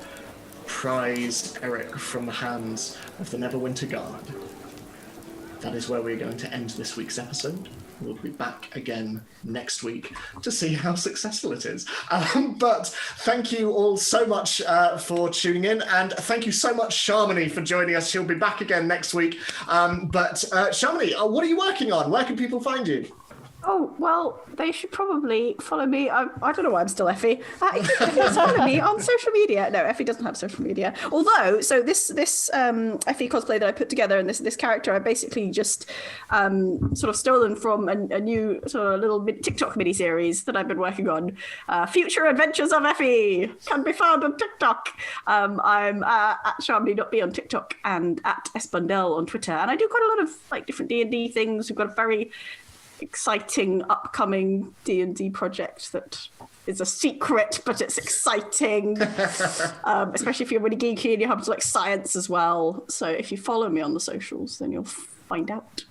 prize Eric from the hands of the Neverwinter Guard. That is where we're going to end this week's episode. We'll be back again next week to see how successful it is. But thank you all so much for tuning in, and thank you so much, Shamini, for joining us. She'll be back again next week. But Shamini, what are you working on? Where can people find you? Oh, well, they should probably follow me. I don't know why I'm still Effie. You can follow me on social media. No, Effie doesn't have social media. Although, so this Effie cosplay that I put together and this character, I basically just sort of stolen from a new sort of little TikTok mini-series that I've been working on. Future Adventures of Effie can be found on TikTok. I'm at SHAMINI.B on TikTok and at S02E22 on Twitter. And I do quite a lot of like different D&D things. We've got a very exciting upcoming D&D project that is a secret, but it's exciting. Especially if you're really geeky and you have to like science as well. So if you follow me on the socials, then you'll find out.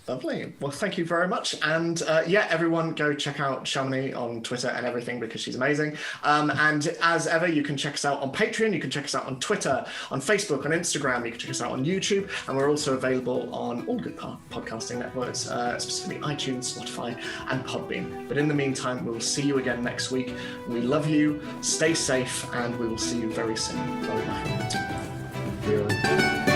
Lovely. Well, thank you very much. And everyone go check out Shamini on Twitter and everything because she's amazing. And as ever, you can check us out on Patreon. You can check us out on Twitter, on Facebook, on Instagram. You can check us out on YouTube. And we're also available on all good podcasting networks, specifically iTunes, Spotify, and Podbean. But in the meantime, we will see you again next week. We love you. Stay safe. And we will see you very soon. Bye-bye. Yeah.